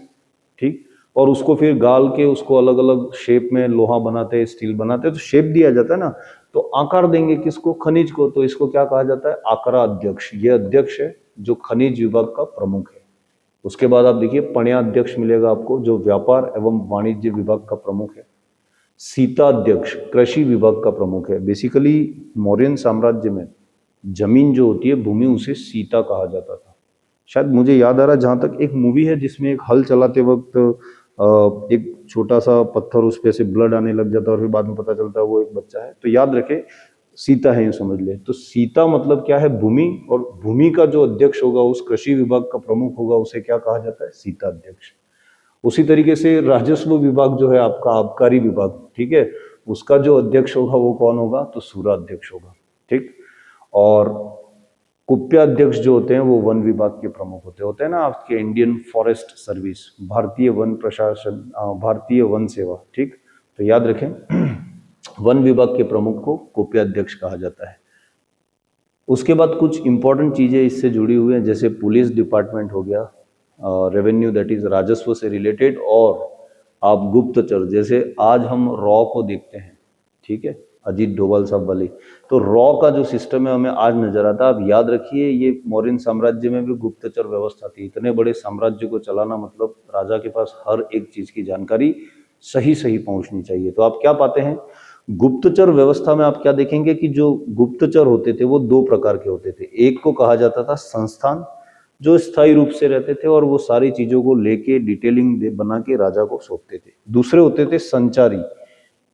ठीक, और उसको फिर गाल के उसको अलग अलग शेप में लोहा बनाते हैं, स्टील बनाते हैं, तो शेप दिया जाता है ना, तो आकार देंगे किसको, खनिज को, तो इसको क्या कहा जाता है, आकरा अध्यक्ष। ये अध्यक्ष है जो खनिज विभाग का प्रमुख है। उसके बाद आप देखिए पण्या अध्यक्ष मिलेगा आपको, जो व्यापार एवं वाणिज्य विभाग का प्रमुख है। सीता अध्यक्ष कृषि विभाग का प्रमुख है। बेसिकली मौर्यन साम्राज्य में जमीन जो होती है, भूमि, उसे सीता कहा जाता था। शायद मुझे याद आ रहा है, जहां तक एक मूवी है जिसमें एक हल चलाते वक्त एक छोटा सा पत्थर, उस पे से ब्लड आने लग जाता है और फिर बाद में पता चलता है वो एक बच्चा है। तो याद रखे सीता है, ये समझ ले। तो सीता मतलब क्या है, भूमि, और भूमि का जो अध्यक्ष होगा, उस कृषि विभाग का प्रमुख होगा, उसे क्या कहा जाता है, सीता अध्यक्ष। उसी तरीके से राजस्व विभाग जो है आपका, आबकारी विभाग, ठीक है, उसका जो अध्यक्ष होगा वो कौन होगा, तो सूरा अध्यक्ष होगा, ठीक। और कुप्याध्यक्ष जो होते हैं वो वन विभाग के प्रमुख होते हैं ना, आपके इंडियन फॉरेस्ट सर्विस, भारतीय वन प्रशासन, भारतीय वन सेवा, ठीक। तो याद रखें वन विभाग के प्रमुख को कुप्याध्यक्ष कहा जाता है। उसके बाद कुछ इंपॉर्टेंट चीजें इससे जुड़ी हुई हैं, जैसे पुलिस डिपार्टमेंट हो गया, रेवेन्यू दैट इज राजस्व से रिलेटेड, और आप गुप्तचर, जैसे आज हम रॉ को देखते हैं, ठीक है, अजीत डोभाल साहब वाली, तो रॉ का जो सिस्टम है हमें आज नजर आता है। आप याद रखिए ये मौर्यन साम्राज्य में भी गुप्तचर व्यवस्था थी। इतने बड़े साम्राज्य को चलाना मतलब राजा के पास हर एक चीज की जानकारी सही सही पहुंचनी चाहिए। तो आप क्या पाते हैं, गुप्तचर व्यवस्था में आप क्या देखेंगे कि जो गुप्तचर होते थे वो दो प्रकार के होते थे। एक को कहा जाता था संस्थान, जो स्थायी रूप से रहते थे और वो सारी चीजों को लेके डिटेलिंग बना के राजा को सौंपते थे। दूसरे होते थे संचारी,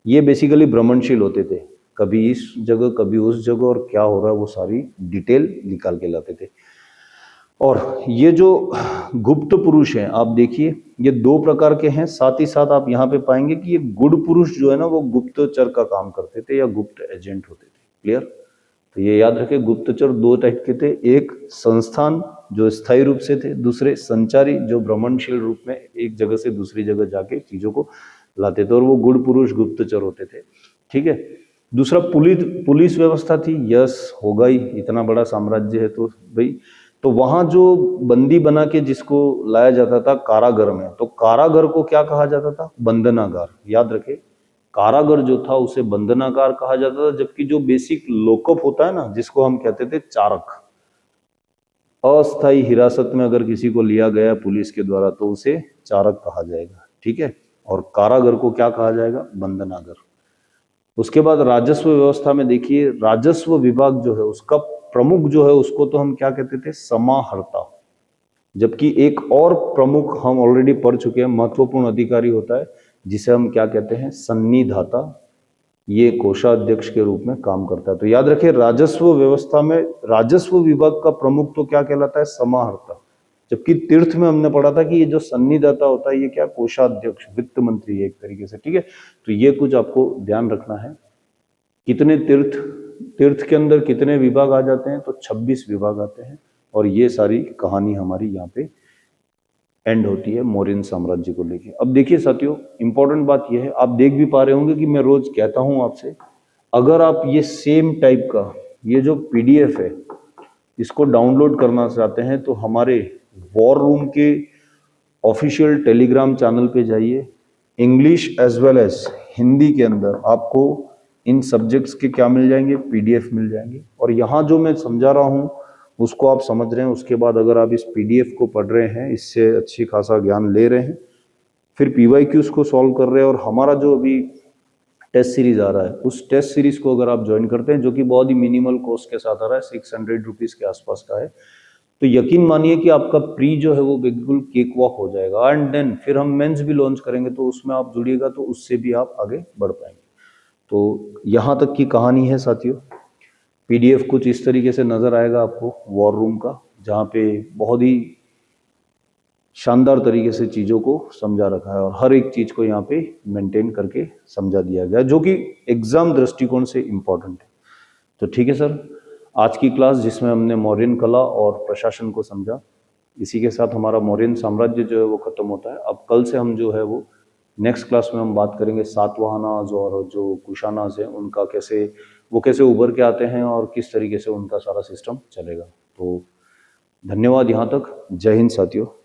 ये बेसिकली भ्रमणशील होते थे, कभी इस जगह कभी उस जगह और क्या हो रहा है वो सारी डिटेल निकाल के लाते थे। और ये जो गुप्त पुरुष हैं, आप देखिए ये दो प्रकार के हैं। साथ ही साथ आप यहाँ पे पाएंगे कि ये गुड़ पुरुष जो है ना, वो गुप्तचर का काम करते थे या गुप्त एजेंट होते थे। क्लियर? तो ये याद रखें, गुप्तचर दो टाइप के थे, एक संस्थान जो स्थायी रूप से थे, दूसरे संचारी जो भ्रमणशील रूप में एक जगह से दूसरी जगह जाके चीजों को लाते थे, और वो गुड़ पुरुष गुप्तचर होते थे, ठीक है। दूसरा पुलिस व्यवस्था थी। यस, होगा ही, इतना बड़ा साम्राज्य है तो भाई, तो वहां जो बंदी बना के जिसको लाया जाता था कारागर में, तो कारागर को क्या कहा जाता था, बंधनागार। याद रखे, कारागर जो था उसे बंधनागार कहा जाता था, जबकि जो बेसिक लॉकअप होता है ना, जिसको हम कहते थे चारक, अस्थायी हिरासत में अगर किसी को लिया गया पुलिस के द्वारा तो उसे चारक कहा जाएगा, ठीक है। और कारागर को क्या कहा जाएगा, बंधनागर। उसके बाद राजस्व व्यवस्था में देखिए, राजस्व विभाग जो है उसका प्रमुख जो है उसको तो हम क्या कहते थे, समाहर्ता। जबकि एक और प्रमुख हम ऑलरेडी पढ़ चुके हैं, महत्वपूर्ण अधिकारी होता है, जिसे हम क्या कहते हैं, सन्निधाता। ये कोषाध्यक्ष के रूप में काम करता है। तो याद रखिए, राजस्व व्यवस्था में राजस्व विभाग का प्रमुख तो क्या कहलाता है, समाहर्ता। जबकि तीर्थ में हमने पढ़ा था कि ये जो सन्निधाता होता है ये क्या, कोषाध्यक्ष, वित्त मंत्री है एक तरीके से, ठीक है। तो ये कुछ आपको ध्यान रखना है। कितने तीर्थ के अंदर कितने विभाग आ जाते हैं, तो 26 विभाग आते हैं। और ये सारी कहानी हमारी यहाँ पे एंड होती है मौर्यन साम्राज्य को लेके। अब देखिए साथियों, इंपॉर्टेंट बात यह है, आप देख भी पा रहे होंगे कि मैं रोज कहता हूं आपसे, अगर आप ये सेम टाइप का ये जो पीडीएफ है इसको डाउनलोड करना चाहते हैं तो हमारे वॉर रूम के ऑफिशियल टेलीग्राम चैनल पे जाइए। English as well as Hindi के अंदर आपको इन सब्जेक्ट्स के क्या मिल जाएंगे, पीडीएफ मिल जाएंगे। और यहाँ जो मैं समझा रहा हूँ उसको आप समझ रहे हैं, उसके बाद अगर आप इस पीडीएफ को पढ़ रहे हैं, इससे अच्छी खासा ज्ञान ले रहे हैं, फिर पीवाईक्यूज को सॉल्व कर रहे हैं, और हमारा जो अभी टेस्ट सीरीज आ रहा है उस टेस्ट सीरीज को अगर आप ज्वाइन करते हैं, जो कि बहुत ही मिनिमल कॉस्ट के साथ आ रहा है, 600 रुपीज के आसपास का है, तो यकीन मानिए कि आपका प्री जो है वो बिल्कुल केक वॉक हो जाएगा। एंड देन फिर हम मेंस भी लॉन्च करेंगे, तो उसमें आप जुड़िएगा तो उससे भी आप आगे बढ़ पाएंगे। तो यहाँ तक की कहानी है साथियों। पीडीएफ कुछ इस तरीके से नजर आएगा आपको वॉर रूम का, जहाँ पे बहुत ही शानदार तरीके से चीज़ों को समझा रखा है और हर एक चीज़ को यहाँ पे मेंटेन करके समझा दिया गया है, जो कि एग्जाम दृष्टिकोण से इम्पोर्टेंट है। तो ठीक है सर, आज की क्लास जिसमें हमने मौर्यन कला और प्रशासन को समझा, इसी के साथ हमारा मौर्यन साम्राज्य जो है वो खत्म होता है। अब कल से हम जो है वो नेक्स्ट क्लास में हम बात करेंगे सातवाहनाज और जो कुशानाज है उनका कैसे वो कैसे उभर के आते हैं और किस तरीके से उनका सारा सिस्टम चलेगा। तो धन्यवाद यहाँ तक। जय हिंद साथियों।